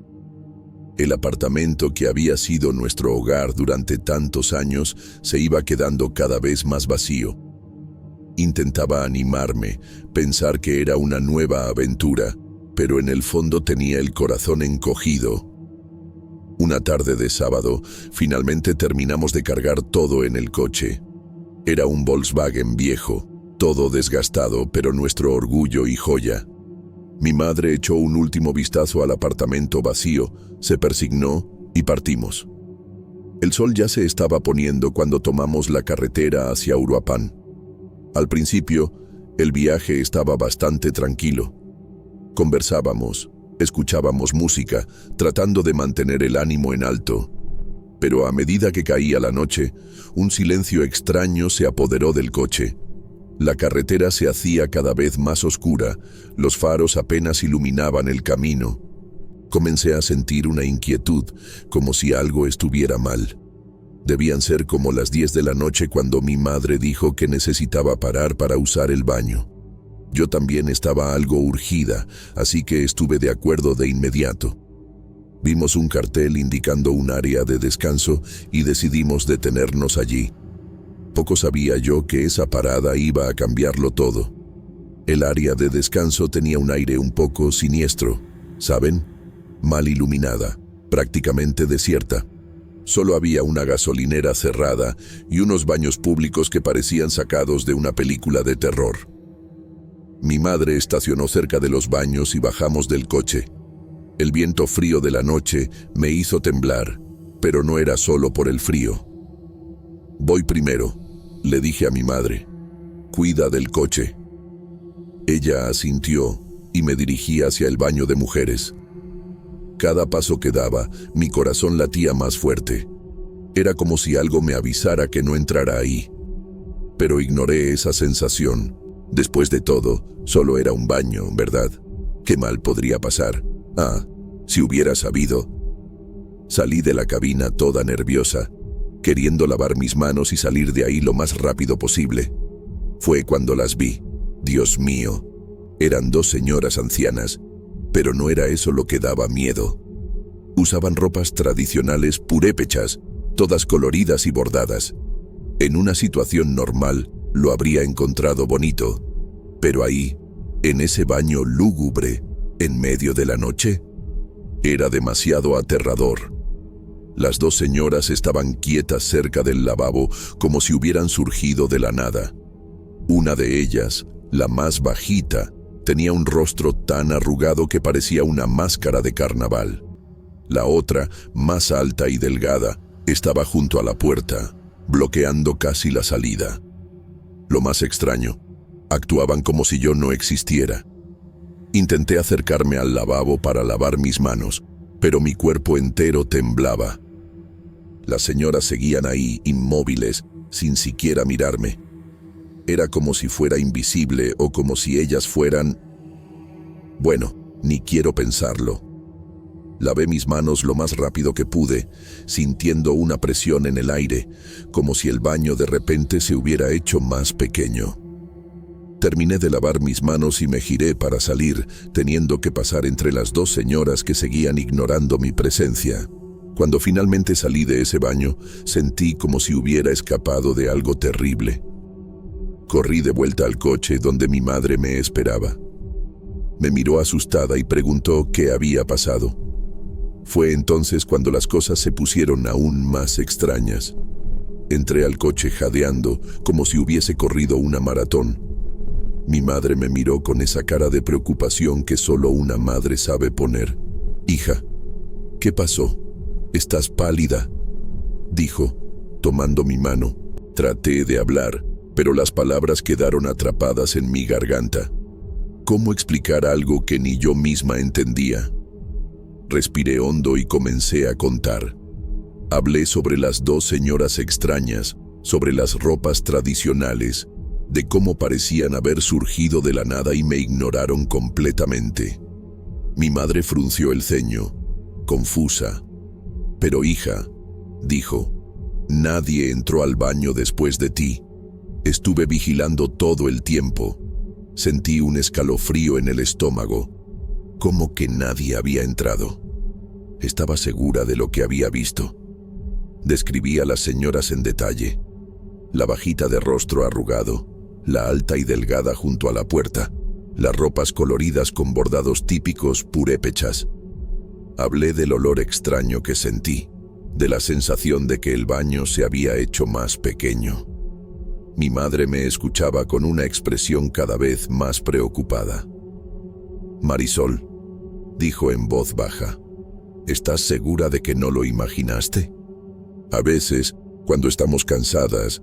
El apartamento que había sido nuestro hogar durante tantos años se iba quedando cada vez más vacío. Intentaba animarme, pensar que era una nueva aventura, pero en el fondo tenía el corazón encogido. Una tarde de sábado, finalmente terminamos de cargar todo en el coche. Era un Volkswagen viejo, todo desgastado, pero nuestro orgullo y joya. Mi madre echó un último vistazo al apartamento vacío, se persignó y partimos. El sol ya se estaba poniendo cuando tomamos la carretera hacia Uruapan. Al principio, el viaje estaba bastante tranquilo. Conversábamos, escuchábamos música, tratando de mantener el ánimo en alto. Pero a medida que caía la noche, un silencio extraño se apoderó del coche. La carretera se hacía cada vez más oscura, los faros apenas iluminaban el camino. Comencé a sentir una inquietud, como si algo estuviera mal. Debían ser como las 10 de la noche cuando mi madre dijo que necesitaba parar para usar el baño. Yo también estaba algo urgida, así que estuve de acuerdo de inmediato. Vimos un cartel indicando un área de descanso y decidimos detenernos allí. Poco sabía yo que esa parada iba a cambiarlo todo. El área de descanso tenía un aire un poco siniestro, ¿saben? Mal iluminada, prácticamente desierta. Solo había una gasolinera cerrada y unos baños públicos que parecían sacados de una película de terror. Mi madre estacionó cerca de los baños y bajamos del coche. El viento frío de la noche me hizo temblar, pero no era solo por el frío. «Voy primero», le dije a mi madre. «Cuida del coche». Ella asintió y me dirigí hacia el baño de mujeres. Cada paso que daba, mi corazón latía más fuerte. Era como si algo me avisara que no entrara ahí. Pero ignoré esa sensación. Después de todo, solo era un baño, ¿verdad? ¿Qué mal podría pasar? Ah, si hubiera sabido. Salí de la cabina toda nerviosa, queriendo lavar mis manos y salir de ahí lo más rápido posible. Fue cuando las vi. Dios mío, eran 2 señoras ancianas, pero no era eso lo que daba miedo. Usaban ropas tradicionales purépechas, todas coloridas y bordadas. En una situación normal lo habría encontrado bonito, pero ahí, en ese baño lúgubre, en medio de la noche, era demasiado aterrador. Las 2 señoras estaban quietas cerca del lavabo como si hubieran surgido de la nada. Una de ellas, la más bajita, tenía un rostro tan arrugado que parecía una máscara de carnaval. La otra, más alta y delgada, estaba junto a la puerta, bloqueando casi la salida. Lo más extraño, actuaban como si yo no existiera. Intenté acercarme al lavabo para lavar mis manos, pero mi cuerpo entero temblaba. Las señoras seguían ahí, inmóviles, sin siquiera mirarme. Era como si fuera invisible o como si ellas fueran... Bueno, ni quiero pensarlo. Lavé mis manos lo más rápido que pude, sintiendo una presión en el aire, como si el baño de repente se hubiera hecho más pequeño. Terminé de lavar mis manos y me giré para salir, teniendo que pasar entre las 2 señoras que seguían ignorando mi presencia. Cuando finalmente salí de ese baño, sentí como si hubiera escapado de algo terrible. Corrí de vuelta al coche donde mi madre me esperaba. Me miró asustada y preguntó qué había pasado. Fue entonces cuando las cosas se pusieron aún más extrañas. Entré al coche jadeando, como si hubiese corrido una maratón. Mi madre me miró con esa cara de preocupación que solo una madre sabe poner. «Hija, ¿qué pasó? Estás pálida», dijo, tomando mi mano. Traté de hablar, pero las palabras quedaron atrapadas en mi garganta. ¿Cómo explicar algo que ni yo misma entendía? Respiré hondo y comencé a contar. Hablé sobre las dos señoras extrañas, sobre las ropas tradicionales, de cómo parecían haber surgido de la nada y me ignoraron completamente. Mi madre frunció el ceño, confusa. «Pero hija», dijo, «nadie entró al baño después de ti. Estuve vigilando todo el tiempo. Sentí un escalofrío en el estómago. ¿Cómo que nadie había entrado?» Estaba segura de lo que había visto. Describí a las señoras en detalle. La bajita de rostro arrugado, la alta y delgada junto a la puerta, las ropas coloridas con bordados típicos purépechas. Hablé del olor extraño que sentí, de la sensación de que el baño se había hecho más pequeño. Mi madre me escuchaba con una expresión cada vez más preocupada. «Marisol», dijo en voz baja, «¿estás segura de que no lo imaginaste? A veces, cuando estamos cansadas...»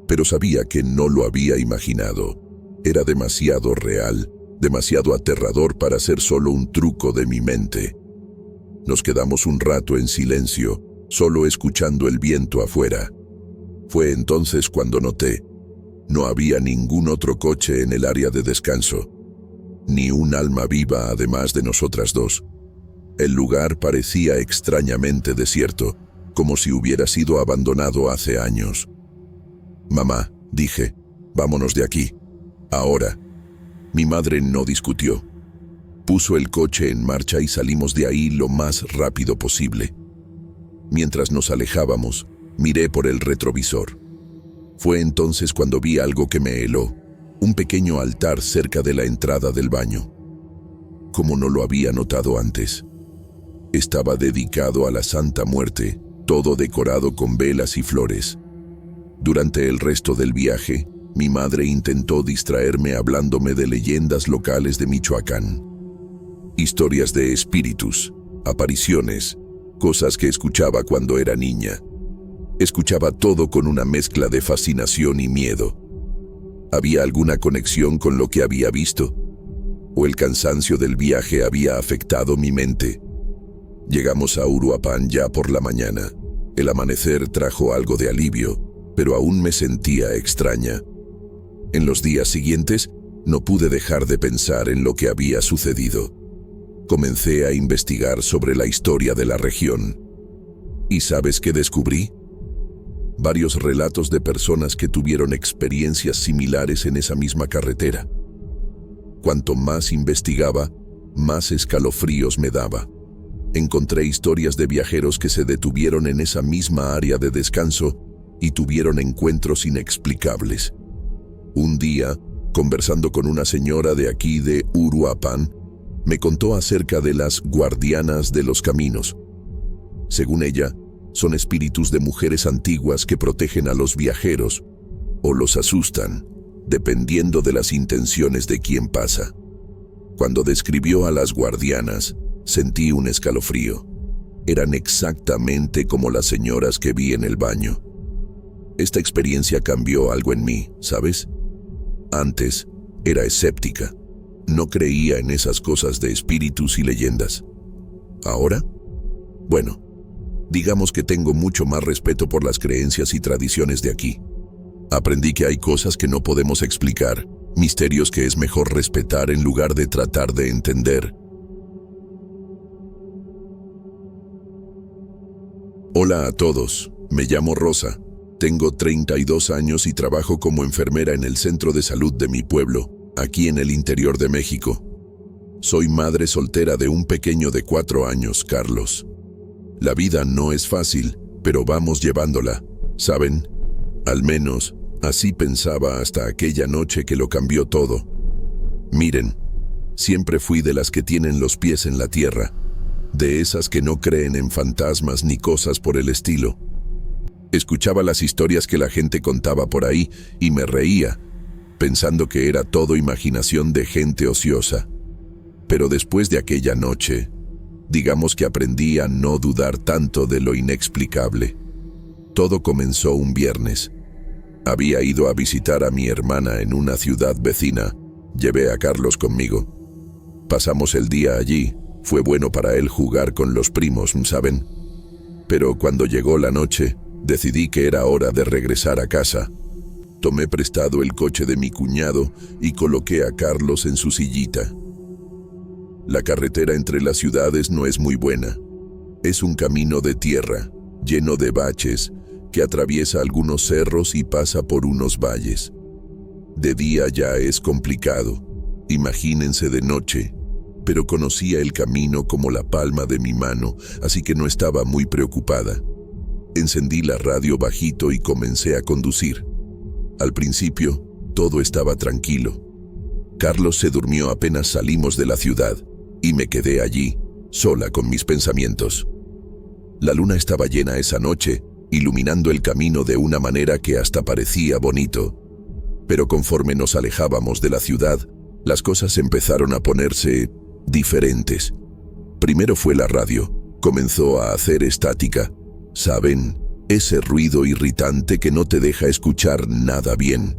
Pero sabía que no lo había imaginado. Era demasiado real, demasiado aterrador para ser solo un truco de mi mente. Nos quedamos un rato en silencio, solo escuchando el viento afuera. Fue entonces cuando noté, no había ningún otro coche en el área de descanso, ni un alma viva además de nosotras dos. El lugar parecía extrañamente desierto, como si hubiera sido abandonado hace años. «Mamá», dije, «vámonos de aquí, ahora». Mi madre no discutió. Puso el coche en marcha y salimos de ahí lo más rápido posible. Mientras nos alejábamos, miré por el retrovisor. Fue entonces cuando vi algo que me heló, un pequeño altar cerca de la entrada del baño. Como no lo había notado antes. Estaba dedicado a la Santa Muerte, todo decorado con velas y flores. Durante el resto del viaje, mi madre intentó distraerme hablándome de leyendas locales de Michoacán. Historias de espíritus, apariciones, cosas que escuchaba cuando era niña. Escuchaba todo con una mezcla de fascinación y miedo. ¿Había alguna conexión con lo que había visto? ¿O el cansancio del viaje había afectado mi mente? Llegamos a Uruapan ya por la mañana. El amanecer trajo algo de alivio, pero aún me sentía extraña. En los días siguientes, no pude dejar de pensar en lo que había sucedido. Comencé a investigar sobre la historia de la región. ¿Y sabes qué descubrí? Varios relatos de personas que tuvieron experiencias similares en esa misma carretera. Cuanto más investigaba, más escalofríos me daba. Encontré historias de viajeros que se detuvieron en esa misma área de descanso y tuvieron encuentros inexplicables. Un día, conversando con una señora de aquí de Uruapan, me contó acerca de las guardianas de los caminos. Según ella, son espíritus de mujeres antiguas que protegen a los viajeros o los asustan, dependiendo de las intenciones de quien pasa. Cuando describió a las guardianas, sentí un escalofrío. Eran exactamente como las señoras que vi en el baño. Esta experiencia cambió algo en mí, ¿sabes? Antes, era escéptica. No creía en esas cosas de espíritus y leyendas. ¿Ahora? Bueno, digamos que tengo mucho más respeto por las creencias y tradiciones de aquí. Aprendí que hay cosas que no podemos explicar, misterios que es mejor respetar en lugar de tratar de entender. Hola a todos, me llamo Rosa, tengo 32 años y trabajo como enfermera en el centro de salud de mi pueblo, aquí en el interior de México. Soy madre soltera de un pequeño de 4 años, Carlos. La vida no es fácil, pero vamos llevándola, ¿saben? Al menos, así pensaba hasta aquella noche que lo cambió todo. Miren, siempre fui de las que tienen los pies en la tierra, de esas que no creen en fantasmas ni cosas por el estilo. Escuchaba las historias que la gente contaba por ahí y me reía, pensando que era todo imaginación de gente ociosa. Pero después de aquella noche, digamos que aprendí a no dudar tanto de lo inexplicable. Todo comenzó un viernes. Había ido a visitar a mi hermana en una ciudad vecina. Llevé a Carlos conmigo. Pasamos el día allí. Fue bueno para él jugar con los primos, ¿saben? Pero cuando llegó la noche, decidí que era hora de regresar a casa. Tomé prestado el coche de mi cuñado y coloqué a Carlos en su sillita. La carretera entre las ciudades no es muy buena. Es un camino de tierra, lleno de baches, que atraviesa algunos cerros y pasa por unos valles. De día ya es complicado, imagínense de noche, pero conocía el camino como la palma de mi mano, así que no estaba muy preocupada. Encendí la radio bajito y comencé a conducir. Al principio, todo estaba tranquilo. Carlos se durmió apenas salimos de la ciudad, y me quedé allí, sola con mis pensamientos. La luna estaba llena esa noche, iluminando el camino de una manera que hasta parecía bonito. Pero conforme nos alejábamos de la ciudad, las cosas empezaron a ponerse diferentes. Primero fue la radio. Comenzó a hacer estática. ¿Saben? Ese ruido irritante que no te deja escuchar nada bien.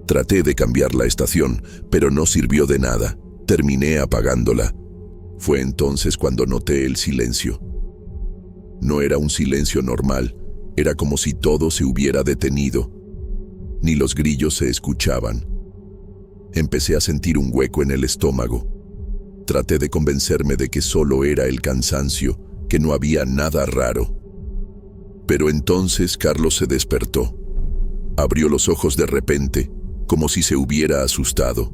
Traté de cambiar la estación, pero no sirvió de nada. Terminé apagándola. Fue entonces cuando noté el silencio. No era un silencio normal. Era como si todo se hubiera detenido. Ni los grillos se escuchaban. Empecé a sentir un hueco en el estómago. Traté de convencerme de que solo era el cansancio, que no había nada raro. Pero entonces Carlos se despertó. Abrió los ojos de repente, como si se hubiera asustado.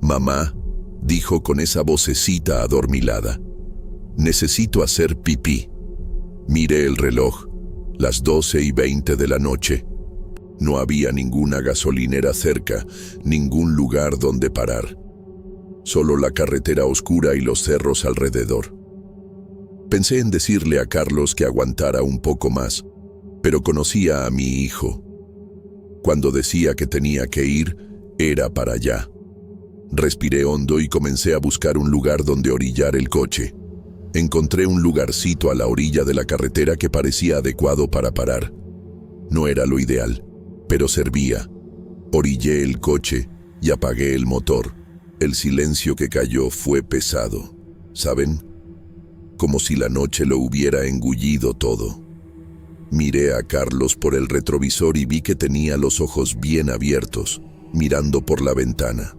«Mamá», dijo con esa vocecita adormilada, «necesito hacer pipí». Miré el reloj. Las 12:20 de la noche. No había ninguna gasolinera cerca, ningún lugar donde parar. Solo la carretera oscura y los cerros alrededor. Pensé en decirle a Carlos que aguantara un poco más, pero conocía a mi hijo. Cuando decía que tenía que ir, era para allá. Respiré hondo y comencé a buscar un lugar donde orillar el coche. Encontré un lugarcito a la orilla de la carretera que parecía adecuado para parar. No era lo ideal, pero servía. Orillé el coche y apagué el motor. El silencio que cayó fue pesado, ¿saben? Como si la noche lo hubiera engullido todo. Miré a Carlos por el retrovisor y vi que tenía los ojos bien abiertos, mirando por la ventana.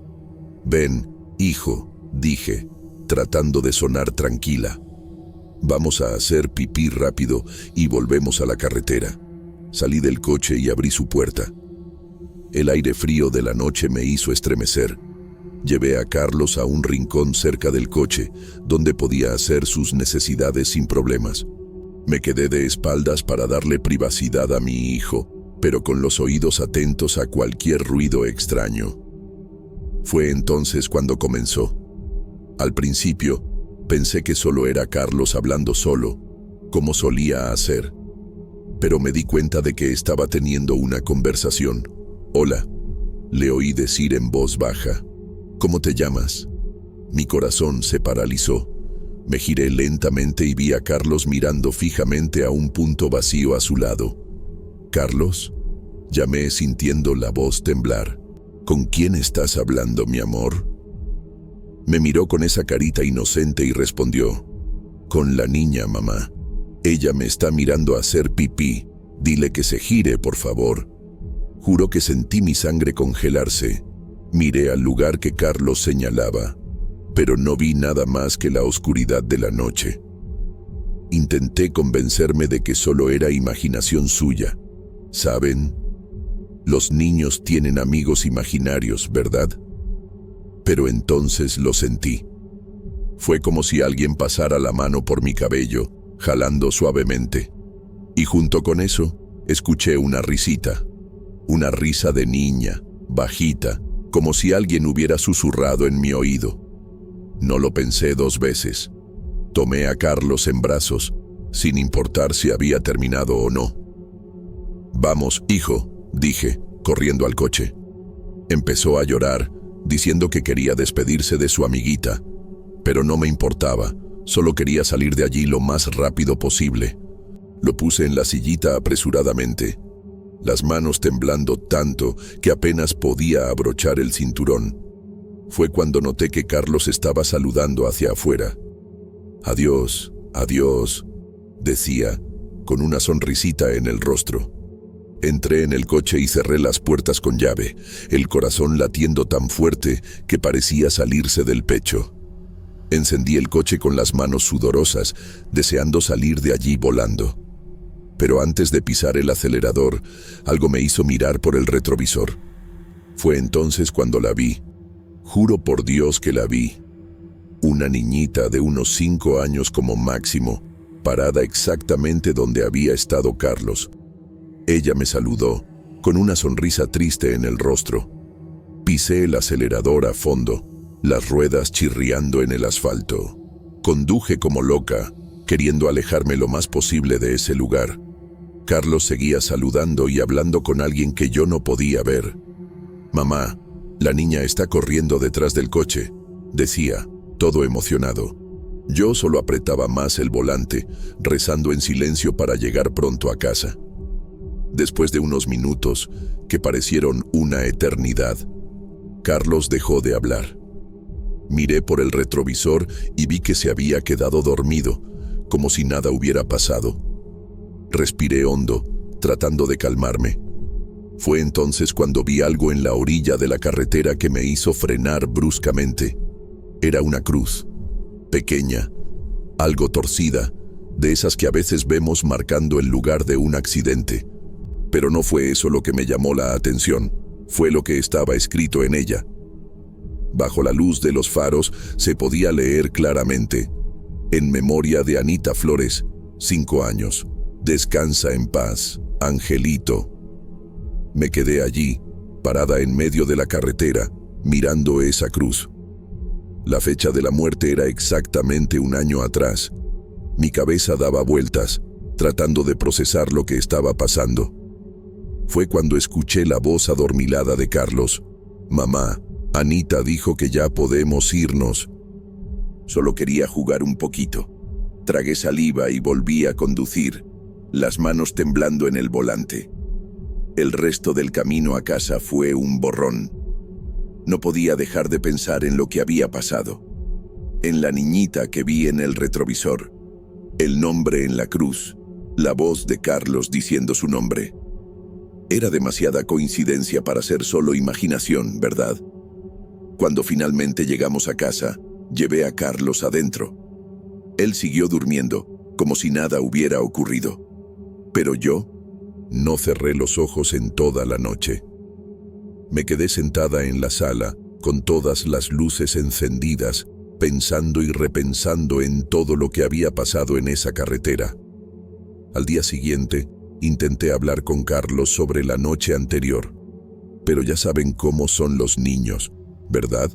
«Ven, hijo», dije, tratando de sonar tranquila. «Vamos a hacer pipí rápido y volvemos a la carretera». Salí del coche y abrí su puerta. El aire frío de la noche me hizo estremecer. Llevé a Carlos a un rincón cerca del coche, donde podía hacer sus necesidades sin problemas. Me quedé de espaldas para darle privacidad a mi hijo, pero con los oídos atentos a cualquier ruido extraño. Fue entonces cuando comenzó. Al principio, pensé que solo era Carlos hablando solo, como solía hacer. Pero me di cuenta de que estaba teniendo una conversación. «Hola», le oí decir en voz baja. «¿Cómo te llamas?» Mi corazón se paralizó. Me giré lentamente y vi a Carlos mirando fijamente a un punto vacío a su lado. «¿Carlos?», llamé sintiendo la voz temblar. «¿Con quién estás hablando, mi amor?». Me miró con esa carita inocente y respondió: «Con la niña, mamá. Ella me está mirando a hacer pipí. Dile que se gire, por favor». Juro que sentí mi sangre congelarse. Miré al lugar que Carlos señalaba, pero no vi nada más que la oscuridad de la noche. Intenté convencerme de que solo era imaginación suya. ¿Saben? Los niños tienen amigos imaginarios, ¿verdad? Pero entonces lo sentí. Fue como si alguien pasara la mano por mi cabello, jalando suavemente. Y junto con eso, escuché una risita. Una risa de niña, bajita, como si alguien hubiera susurrado en mi oído. No lo pensé 2 veces. Tomé a Carlos en brazos, sin importar si había terminado o no. «Vamos, hijo», dije, corriendo al coche. Empezó a llorar, diciendo que quería despedirse de su amiguita, pero no me importaba, solo quería salir de allí lo más rápido posible. Lo puse en la sillita apresuradamente. las manos temblando tanto que apenas podía abrochar el cinturón. Fue cuando noté que Carlos estaba saludando hacia afuera. «Adiós, adiós», decía, con una sonrisita en el rostro. Entré en el coche y cerré las puertas con llave, el corazón latiendo tan fuerte que parecía salirse del pecho. Encendí el coche con las manos sudorosas, deseando salir de allí volando. Pero antes de pisar el acelerador, algo me hizo mirar por el retrovisor. Fue entonces cuando la vi. Juro por Dios que la vi. Una niñita de unos 5 años como máximo, parada exactamente donde había estado Carlos. Ella me saludó, con una sonrisa triste en el rostro. Pisé el acelerador a fondo, las ruedas chirriando en el asfalto. Conduje como loca, queriendo alejarme lo más posible de ese lugar. Carlos seguía saludando y hablando con alguien que yo no podía ver. «Mamá, la niña está corriendo detrás del coche», decía, todo emocionado. Yo solo apretaba más el volante, rezando en silencio para llegar pronto a casa. Después de unos minutos, que parecieron una eternidad, Carlos dejó de hablar. Miré por el retrovisor y vi que se había quedado dormido, como si nada hubiera pasado. Respiré hondo, tratando de calmarme. Fue entonces cuando vi algo en la orilla de la carretera que me hizo frenar bruscamente. Era una cruz, pequeña, algo torcida, de esas que a veces vemos marcando el lugar de un accidente. Pero no fue eso lo que me llamó la atención, fue lo que estaba escrito en ella. Bajo la luz de los faros se podía leer claramente: «En memoria de Anita Flores, 5 años. Descansa en paz, Angelito». Me quedé allí, parada en medio de la carretera, mirando esa cruz. La fecha de la muerte era exactamente 1 año atrás. Mi cabeza daba vueltas, tratando de procesar lo que estaba pasando. Fue cuando escuché la voz adormilada de Carlos. «Mamá, Anita dijo que ya podemos irnos». Solo quería jugar un poquito. Tragué saliva y volví a conducir, las manos temblando en el volante. El resto del camino a casa fue un borrón. No podía dejar de pensar en lo que había pasado, en la niñita que vi en el retrovisor, el nombre en la cruz, la voz de Carlos diciendo su nombre. Era demasiada coincidencia para ser solo imaginación, ¿verdad? Cuando finalmente llegamos a casa, llevé a Carlos adentro. Él siguió durmiendo, como si nada hubiera ocurrido. Pero yo no cerré los ojos en toda la noche. Me quedé sentada en la sala, con todas las luces encendidas, pensando y repensando en todo lo que había pasado en esa carretera. Al día siguiente, intenté hablar con Carlos sobre la noche anterior. Pero ya saben cómo son los niños, ¿verdad?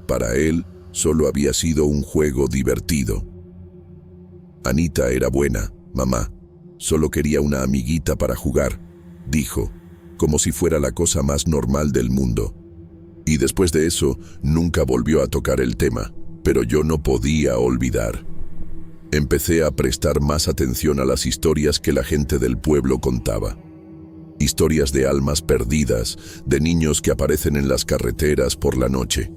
Para él, solo había sido un juego divertido. «Anita era buena, mamá. Solo quería una amiguita para jugar», dijo, como si fuera la cosa más normal del mundo. Y después de eso, nunca volvió a tocar el tema, pero yo no podía olvidar. Empecé a prestar más atención a las historias que la gente del pueblo contaba. Historias de almas perdidas, de niños que aparecen en las carreteras por la noche.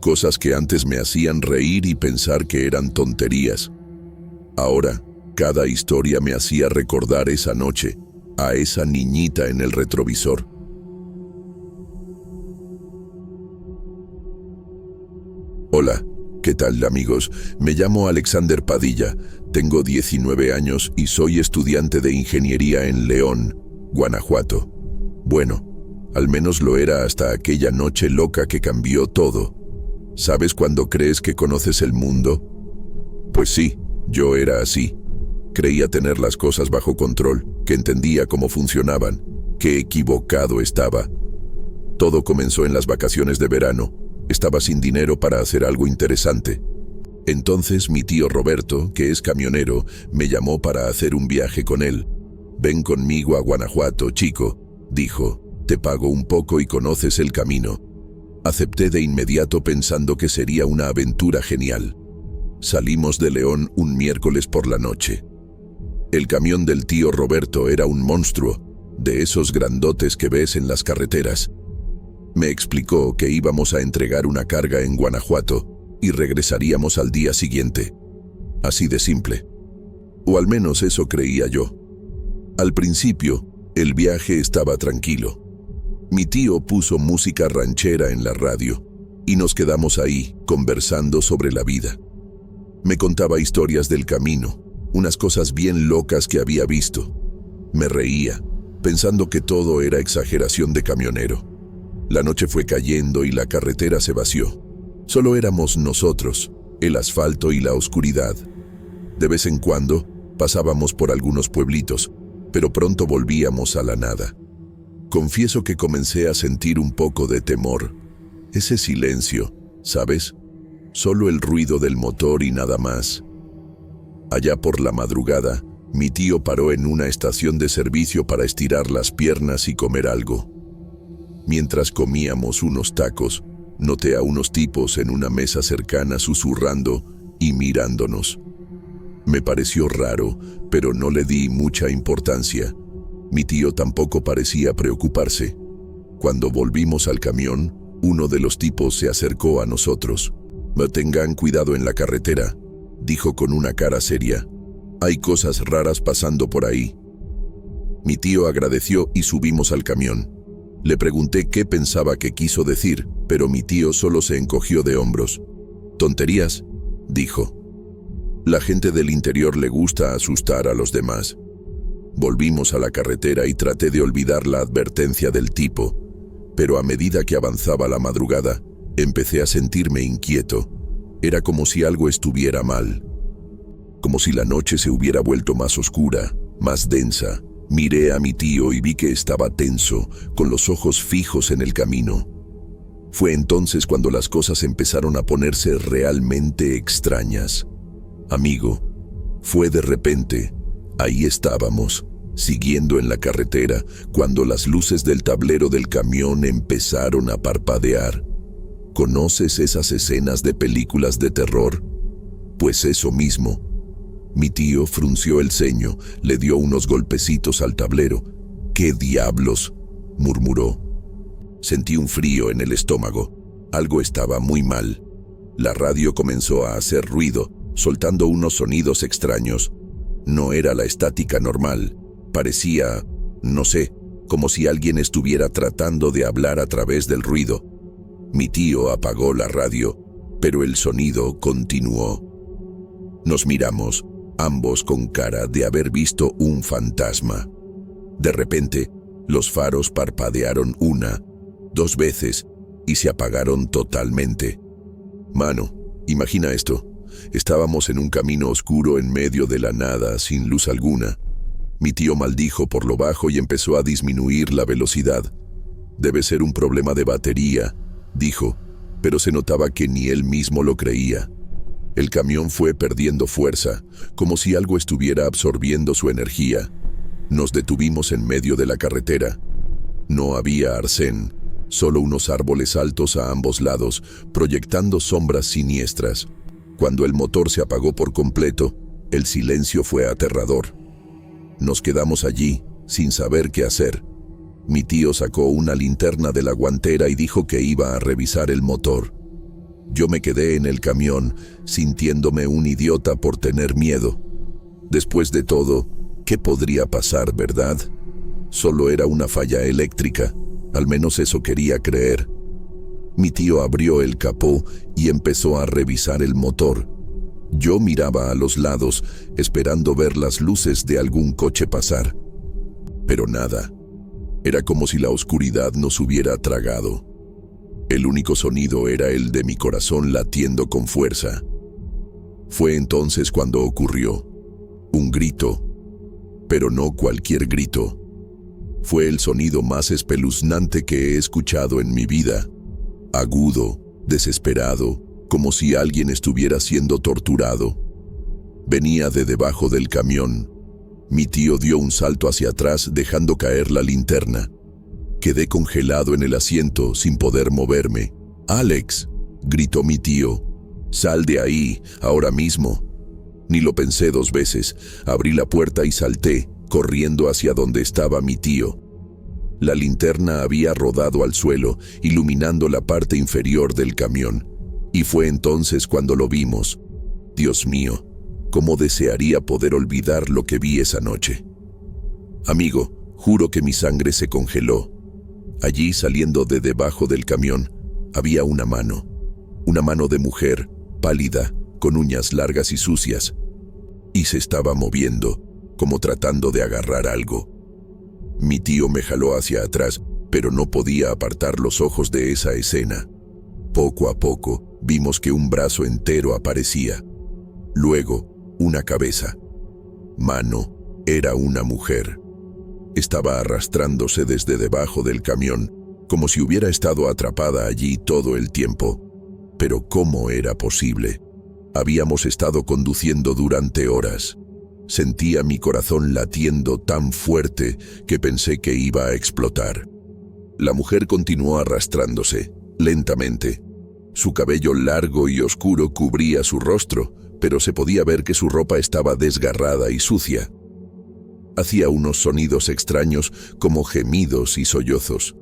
Cosas que antes me hacían reír y pensar que eran tonterías. Ahora, cada historia me hacía recordar esa noche, a esa niñita en el retrovisor. Hola, ¿qué tal, amigos? Me llamo Alexander Padilla, tengo 19 años y soy estudiante de ingeniería en León, Guanajuato. Bueno, al menos lo era hasta aquella noche loca que cambió todo. ¿Sabes cuando crees que conoces el mundo? Pues sí, yo era así. Creía tener las cosas bajo control, que entendía cómo funcionaban. Qué equivocado estaba. Todo comenzó en las vacaciones de verano. Estaba sin dinero para hacer algo interesante. Entonces mi tío Roberto, que es camionero, me llamó para hacer un viaje con él. «Ven conmigo a Guanajuato, chico», dijo. «Te pago un poco y conoces el camino». Acepté de inmediato pensando que sería una aventura genial. Salimos de León un miércoles por la noche. El camión del tío Roberto era un monstruo. de esos grandotes que ves en las carreteras. Me explicó que íbamos a entregar una carga en Guanajuato y regresaríamos al día siguiente. Así de simple. O al menos eso creía yo. Al principio, el viaje estaba tranquilo. Mi tío puso música ranchera en la radio y nos quedamos ahí, conversando sobre la vida. Me contaba historias del camino, unas cosas bien locas que había visto. Me reía, pensando que todo era exageración de camionero. La noche fue cayendo y la carretera se vació. Solo éramos nosotros, el asfalto y la oscuridad. De vez en cuando pasábamos por algunos pueblitos, pero pronto volvíamos a la nada. Confieso que comencé a sentir un poco de temor. Ese silencio, ¿sabes? Solo el ruido del motor y nada más. Allá por la madrugada, mi tío paró en una estación de servicio para estirar las piernas y comer algo. Mientras comíamos unos tacos, noté a unos tipos en una mesa cercana susurrando y mirándonos. Me pareció raro, pero no le di mucha importancia. Mi tío tampoco parecía preocuparse. Cuando volvimos al camión, uno de los tipos se acercó a nosotros. «Tengan cuidado en la carretera», dijo con una cara seria. «Hay cosas raras pasando por ahí». Mi tío agradeció y subimos al camión. Le pregunté qué pensaba que quiso decir, pero mi tío solo se encogió de hombros. «Tonterías», dijo. «La gente del interior le gusta asustar a los demás». Volvimos a la carretera y traté de olvidar la advertencia del tipo, pero a medida que avanzaba la madrugada, empecé a sentirme inquieto. Era como si algo estuviera mal. Como si la noche se hubiera vuelto más oscura, más densa. Miré a mi tío y vi que estaba tenso, con los ojos fijos en el camino. Fue entonces cuando las cosas empezaron a ponerse realmente extrañas. Amigo, fue de repente. Ahí estábamos, siguiendo en la carretera, cuando las luces del tablero del camión empezaron a parpadear. ¿Conoces esas escenas de películas de terror? Pues eso mismo. Mi tío frunció el ceño, le dio unos golpecitos al tablero. «¿Qué diablos?», murmuró. Sentí un frío en el estómago. Algo estaba muy mal. La radio comenzó a hacer ruido, soltando unos sonidos extraños. No era la estática normal. Parecía, no sé, como si alguien estuviera tratando de hablar a través del ruido. Mi tío apagó la radio, pero el sonido continuó. Nos miramos, ambos con cara de haber visto un fantasma. De repente, los faros parpadearon una, 2 veces y se apagaron totalmente. Mano, imagina esto. Estábamos en un camino oscuro en medio de la nada, sin luz alguna. Mi tío maldijo por lo bajo y empezó a disminuir la velocidad. «Debe ser un problema de batería», dijo, pero se notaba que ni él mismo lo creía. El camión fue perdiendo fuerza, como si algo estuviera absorbiendo su energía. Nos detuvimos en medio de la carretera. No había arcén, solo unos árboles altos a ambos lados, proyectando sombras siniestras. Cuando el motor se apagó por completo, el silencio fue aterrador. Nos quedamos allí, sin saber qué hacer. Mi tío sacó una linterna de la guantera y dijo que iba a revisar el motor. Yo me quedé en el camión, sintiéndome un idiota por tener miedo. Después de todo, ¿qué podría pasar, verdad? Solo era una falla eléctrica, al menos eso quería creer. Mi tío abrió el capó y empezó a revisar el motor. Yo miraba a los lados, esperando ver las luces de algún coche pasar. Pero nada. Era como si la oscuridad nos hubiera tragado. El único sonido era el de mi corazón latiendo con fuerza. Fue entonces cuando ocurrió. Un grito. Pero no cualquier grito. Fue el sonido más espeluznante que he escuchado en mi vida. Agudo, desesperado, como si alguien estuviera siendo torturado. Venía de debajo del camión. Mi tío dio un salto hacia atrás, dejando caer la linterna. Quedé congelado en el asiento, sin poder moverme. «¡Alex!», gritó mi tío. «¡Sal de ahí, ahora mismo!». Ni lo pensé 2 veces. Abrí la puerta y salté, corriendo hacia donde estaba mi tío. La linterna había rodado al suelo, iluminando la parte inferior del camión. Y fue entonces cuando lo vimos. Dios mío, cómo desearía poder olvidar lo que vi esa noche. Amigo, juro que mi sangre se congeló. Allí, saliendo de debajo del camión, había una mano de mujer, pálida, con uñas largas y sucias, y se estaba moviendo, como tratando de agarrar algo. Mi tío me jaló hacia atrás, pero no podía apartar los ojos de esa escena. Poco a poco, vimos que un brazo entero aparecía. Luego, una cabeza. Mano, era una mujer. Estaba arrastrándose desde debajo del camión, como si hubiera estado atrapada allí todo el tiempo. Pero ¿cómo era posible? Habíamos estado conduciendo durante horas. Sentía mi corazón latiendo tan fuerte que pensé que iba a explotar. La mujer continuó arrastrándose, lentamente. Su cabello largo y oscuro cubría su rostro, pero se podía ver que su ropa estaba desgarrada y sucia. Hacía unos sonidos extraños como gemidos y sollozos.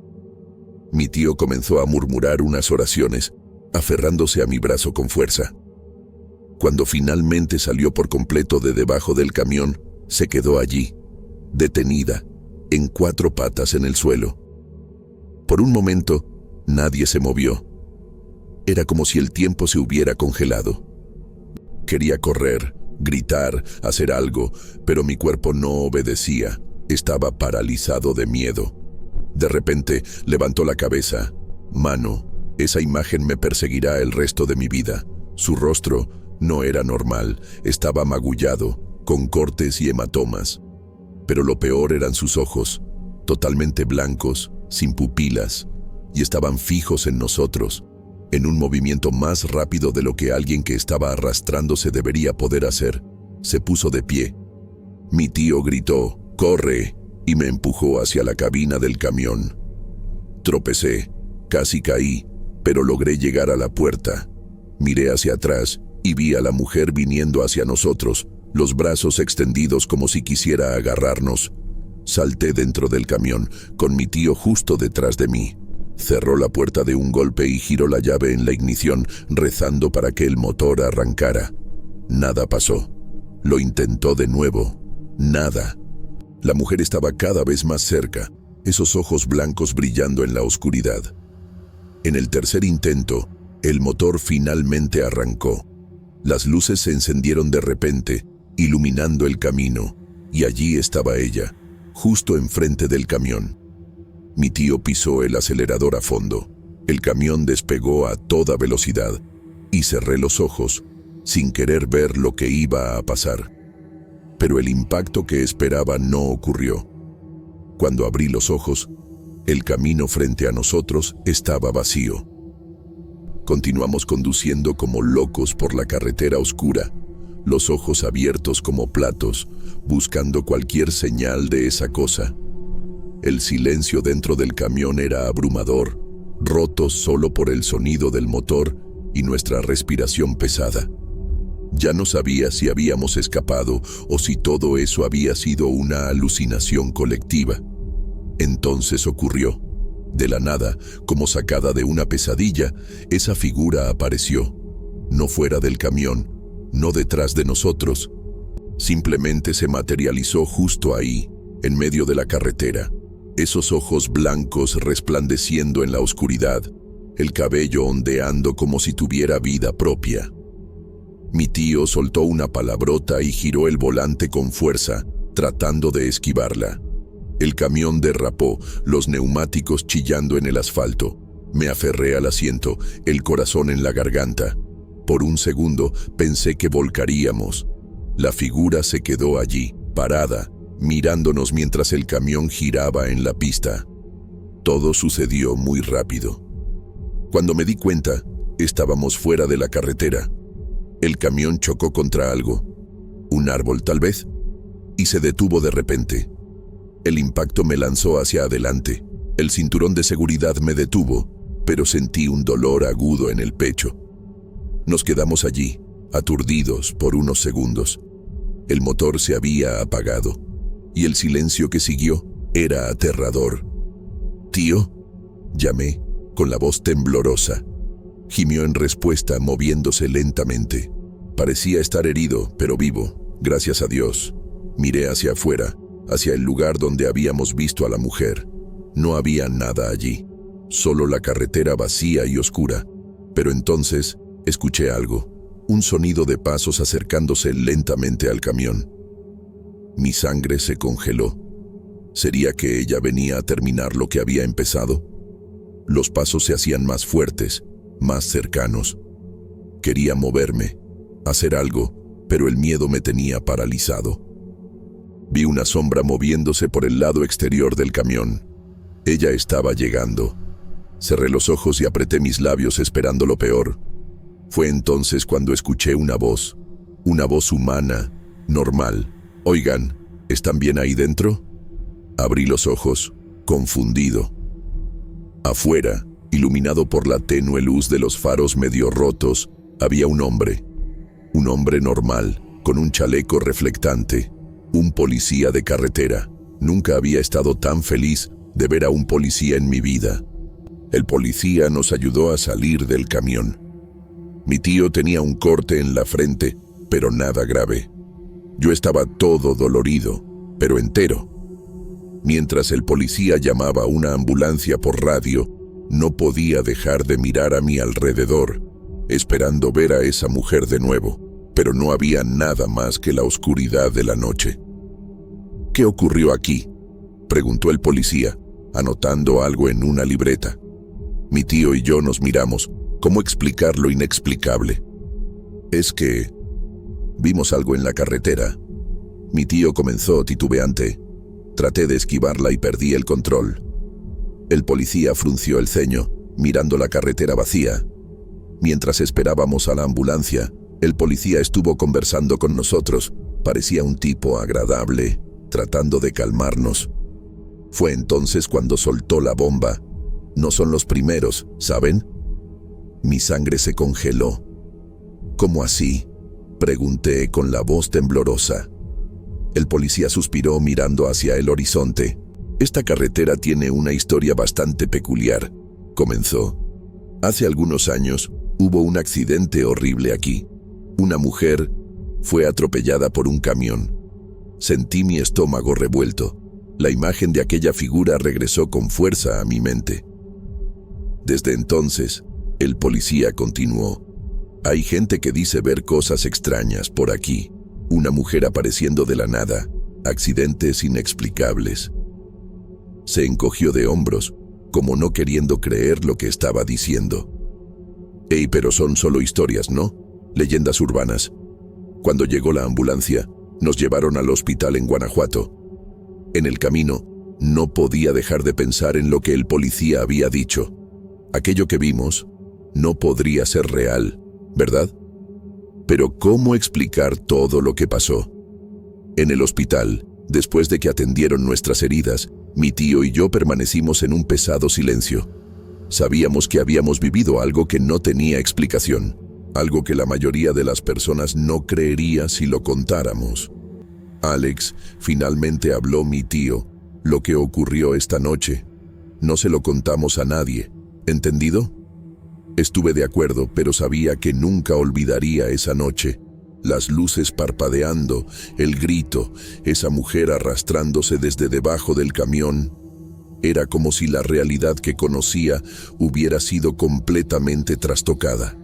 Mi tío comenzó a murmurar unas oraciones, aferrándose a mi brazo con fuerza. Cuando finalmente salió por completo de debajo del camión, se quedó allí, detenida, en 4 patas en el suelo. Por un momento, nadie se movió. Era como si el tiempo se hubiera congelado. Quería correr, gritar, hacer algo, pero mi cuerpo no obedecía. Estaba paralizado de miedo. De repente, levantó la cabeza. Mano, esa imagen me perseguirá el resto de mi vida. Su rostro no era normal, estaba magullado, con cortes y hematomas. Pero lo peor eran sus ojos, totalmente blancos, sin pupilas, y estaban fijos en nosotros, en un movimiento más rápido de lo que alguien que estaba arrastrándose debería poder hacer. Se puso de pie. Mi tío gritó, «¡Corre!», y me empujó hacia la cabina del camión. Tropecé, casi caí, pero logré llegar a la puerta. Miré hacia atrás y vi a la mujer viniendo hacia nosotros, los brazos extendidos como si quisiera agarrarnos. Salté dentro del camión, con mi tío justo detrás de mí. Cerró la puerta de un golpe y giró la llave en la ignición, rezando para que el motor arrancara. Nada pasó. Lo intentó de nuevo. Nada. La mujer estaba cada vez más cerca, esos ojos blancos brillando en la oscuridad. En el tercer intento, el motor finalmente arrancó. Las luces se encendieron de repente, iluminando el camino, y allí estaba ella, justo enfrente del camión. Mi tío pisó el acelerador a fondo. El camión despegó a toda velocidad, y cerré los ojos, sin querer ver lo que iba a pasar. Pero el impacto que esperaba no ocurrió. Cuando abrí los ojos, el camino frente a nosotros estaba vacío. Continuamos conduciendo como locos por la carretera oscura, los ojos abiertos como platos, buscando cualquier señal de esa cosa. El silencio dentro del camión era abrumador, roto solo por el sonido del motor y nuestra respiración pesada. Ya no sabía si habíamos escapado o si todo eso había sido una alucinación colectiva. Entonces ocurrió. De la nada, como sacada de una pesadilla, esa figura apareció. No fuera del camión, no detrás de nosotros. Simplemente se materializó justo ahí, en medio de la carretera. Esos ojos blancos resplandeciendo en la oscuridad, el cabello ondeando como si tuviera vida propia. Mi tío soltó una palabrota y giró el volante con fuerza, tratando de esquivarla. El camión derrapó, los neumáticos chillando en el asfalto. Me aferré al asiento, el corazón en la garganta. Por un segundo pensé que volcaríamos. La figura se quedó allí, parada, mirándonos mientras el camión giraba en la pista. Todo sucedió muy rápido. Cuando me di cuenta, estábamos fuera de la carretera. El camión chocó contra algo, un árbol tal vez, y se detuvo de repente. El impacto me lanzó hacia adelante. El cinturón de seguridad me detuvo, pero sentí un dolor agudo en el pecho. Nos quedamos allí, aturdidos por unos segundos. El motor se había apagado, y el silencio que siguió era aterrador. «Tío», llamé, con la voz temblorosa. Gimió en respuesta, moviéndose lentamente. Parecía estar herido, pero vivo, gracias a Dios. Miré hacia afuera, hacia el lugar donde habíamos visto a la mujer. No había nada allí, solo la carretera vacía y oscura. Pero entonces escuché algo, un sonido de pasos acercándose lentamente al camión. Mi sangre se congeló. ¿Sería que ella venía a terminar lo que había empezado? Los pasos se hacían más fuertes, más cercanos. Quería moverme, hacer algo, pero el miedo me tenía paralizado. Vi una sombra moviéndose por el lado exterior del camión. Ella estaba llegando. Cerré los ojos y apreté mis labios esperando lo peor. Fue entonces cuando escuché una voz humana, normal. «Oigan, ¿están bien ahí dentro?» Abrí los ojos, confundido. Afuera, iluminado por la tenue luz de los faros medio rotos, había un hombre normal, con un chaleco reflectante, un policía de carretera. Nunca había estado tan feliz de ver a un policía en mi vida. El policía nos ayudó a salir del camión. Mi tío tenía un corte en la frente, pero nada grave. Yo estaba todo dolorido, pero entero. Mientras el policía llamaba a una ambulancia por radio, no podía dejar de mirar a mi alrededor, esperando ver a esa mujer de nuevo, pero no había nada más que la oscuridad de la noche. «¿Qué ocurrió aquí?», preguntó el policía, anotando algo en una libreta. Mi tío y yo nos miramos. ¿Cómo explicar lo inexplicable? «Es que vimos algo en la carretera». Mi tío comenzó titubeante. Traté de esquivarla y perdí el control. El policía frunció el ceño, mirando la carretera vacía. Mientras esperábamos a la ambulancia, el policía estuvo conversando con nosotros. Parecía un tipo agradable, tratando de calmarnos. Fue entonces cuando soltó la bomba. No son los primeros, ¿saben? Mi sangre se congeló. «¿Cómo así?», pregunté con la voz temblorosa. El policía suspiró mirando hacia el horizonte. «Esta carretera tiene una historia bastante peculiar», comenzó. «Hace algunos años hubo un accidente horrible aquí. Una mujer fue atropellada por un camión. Sentí mi estómago revuelto. La imagen de aquella figura regresó con fuerza a mi mente. Desde entonces», el policía continuó, «hay gente que dice ver cosas extrañas por aquí. Una mujer apareciendo de la nada, accidentes inexplicables». Se encogió de hombros, como no queriendo creer lo que estaba diciendo. «Ey, pero son solo historias, ¿no? Leyendas urbanas». Cuando llegó la ambulancia, nos llevaron al hospital en Guanajuato. En el camino, no podía dejar de pensar en lo que el policía había dicho. Aquello que vimos no podría ser real, ¿verdad? Pero ¿cómo explicar todo lo que pasó? En el hospital, después de que atendieron nuestras heridas, mi tío y yo permanecimos en un pesado silencio. Sabíamos que habíamos vivido algo que no tenía explicación, algo que la mayoría de las personas no creería si lo contáramos. «Alex», finalmente habló mi tío, «lo que ocurrió esta noche. No se lo contamos a nadie, ¿entendido?» Estuve de acuerdo, pero sabía que nunca olvidaría esa noche. Las luces parpadeando, el grito, esa mujer arrastrándose desde debajo del camión. Era como si la realidad que conocía hubiera sido completamente trastocada.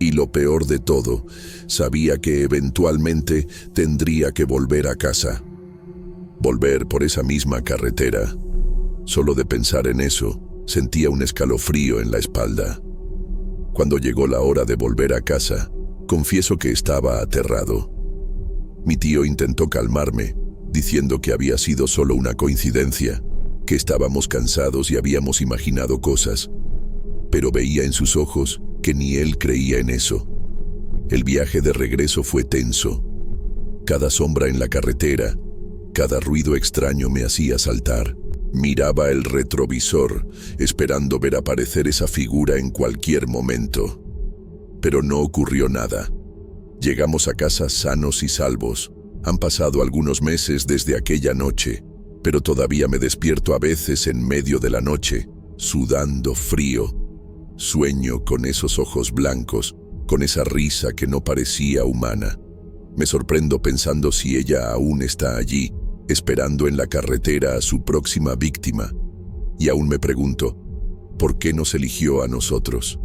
Y lo peor de todo, sabía que eventualmente tendría que volver a casa. Volver por esa misma carretera. Solo de pensar en eso, sentía un escalofrío en la espalda. Cuando llegó la hora de volver a casa, confieso que estaba aterrado. Mi tío intentó calmarme, diciendo que había sido solo una coincidencia, que estábamos cansados y habíamos imaginado cosas. Pero veía en sus ojos que ni él creía en eso. El viaje de regreso fue tenso. Cada sombra en la carretera, cada ruido extraño me hacía saltar. Miraba el retrovisor, esperando ver aparecer esa figura en cualquier momento. Pero no ocurrió nada. Llegamos a casa sanos y salvos. Han pasado algunos meses desde aquella noche. pero todavía me despierto a veces en medio de la noche, sudando frío. Sueño con esos ojos blancos, con esa risa que no parecía humana. Me sorprendo pensando si ella aún está allí, esperando en la carretera a su próxima víctima. Y aún me pregunto, ¿por qué nos eligió a nosotros?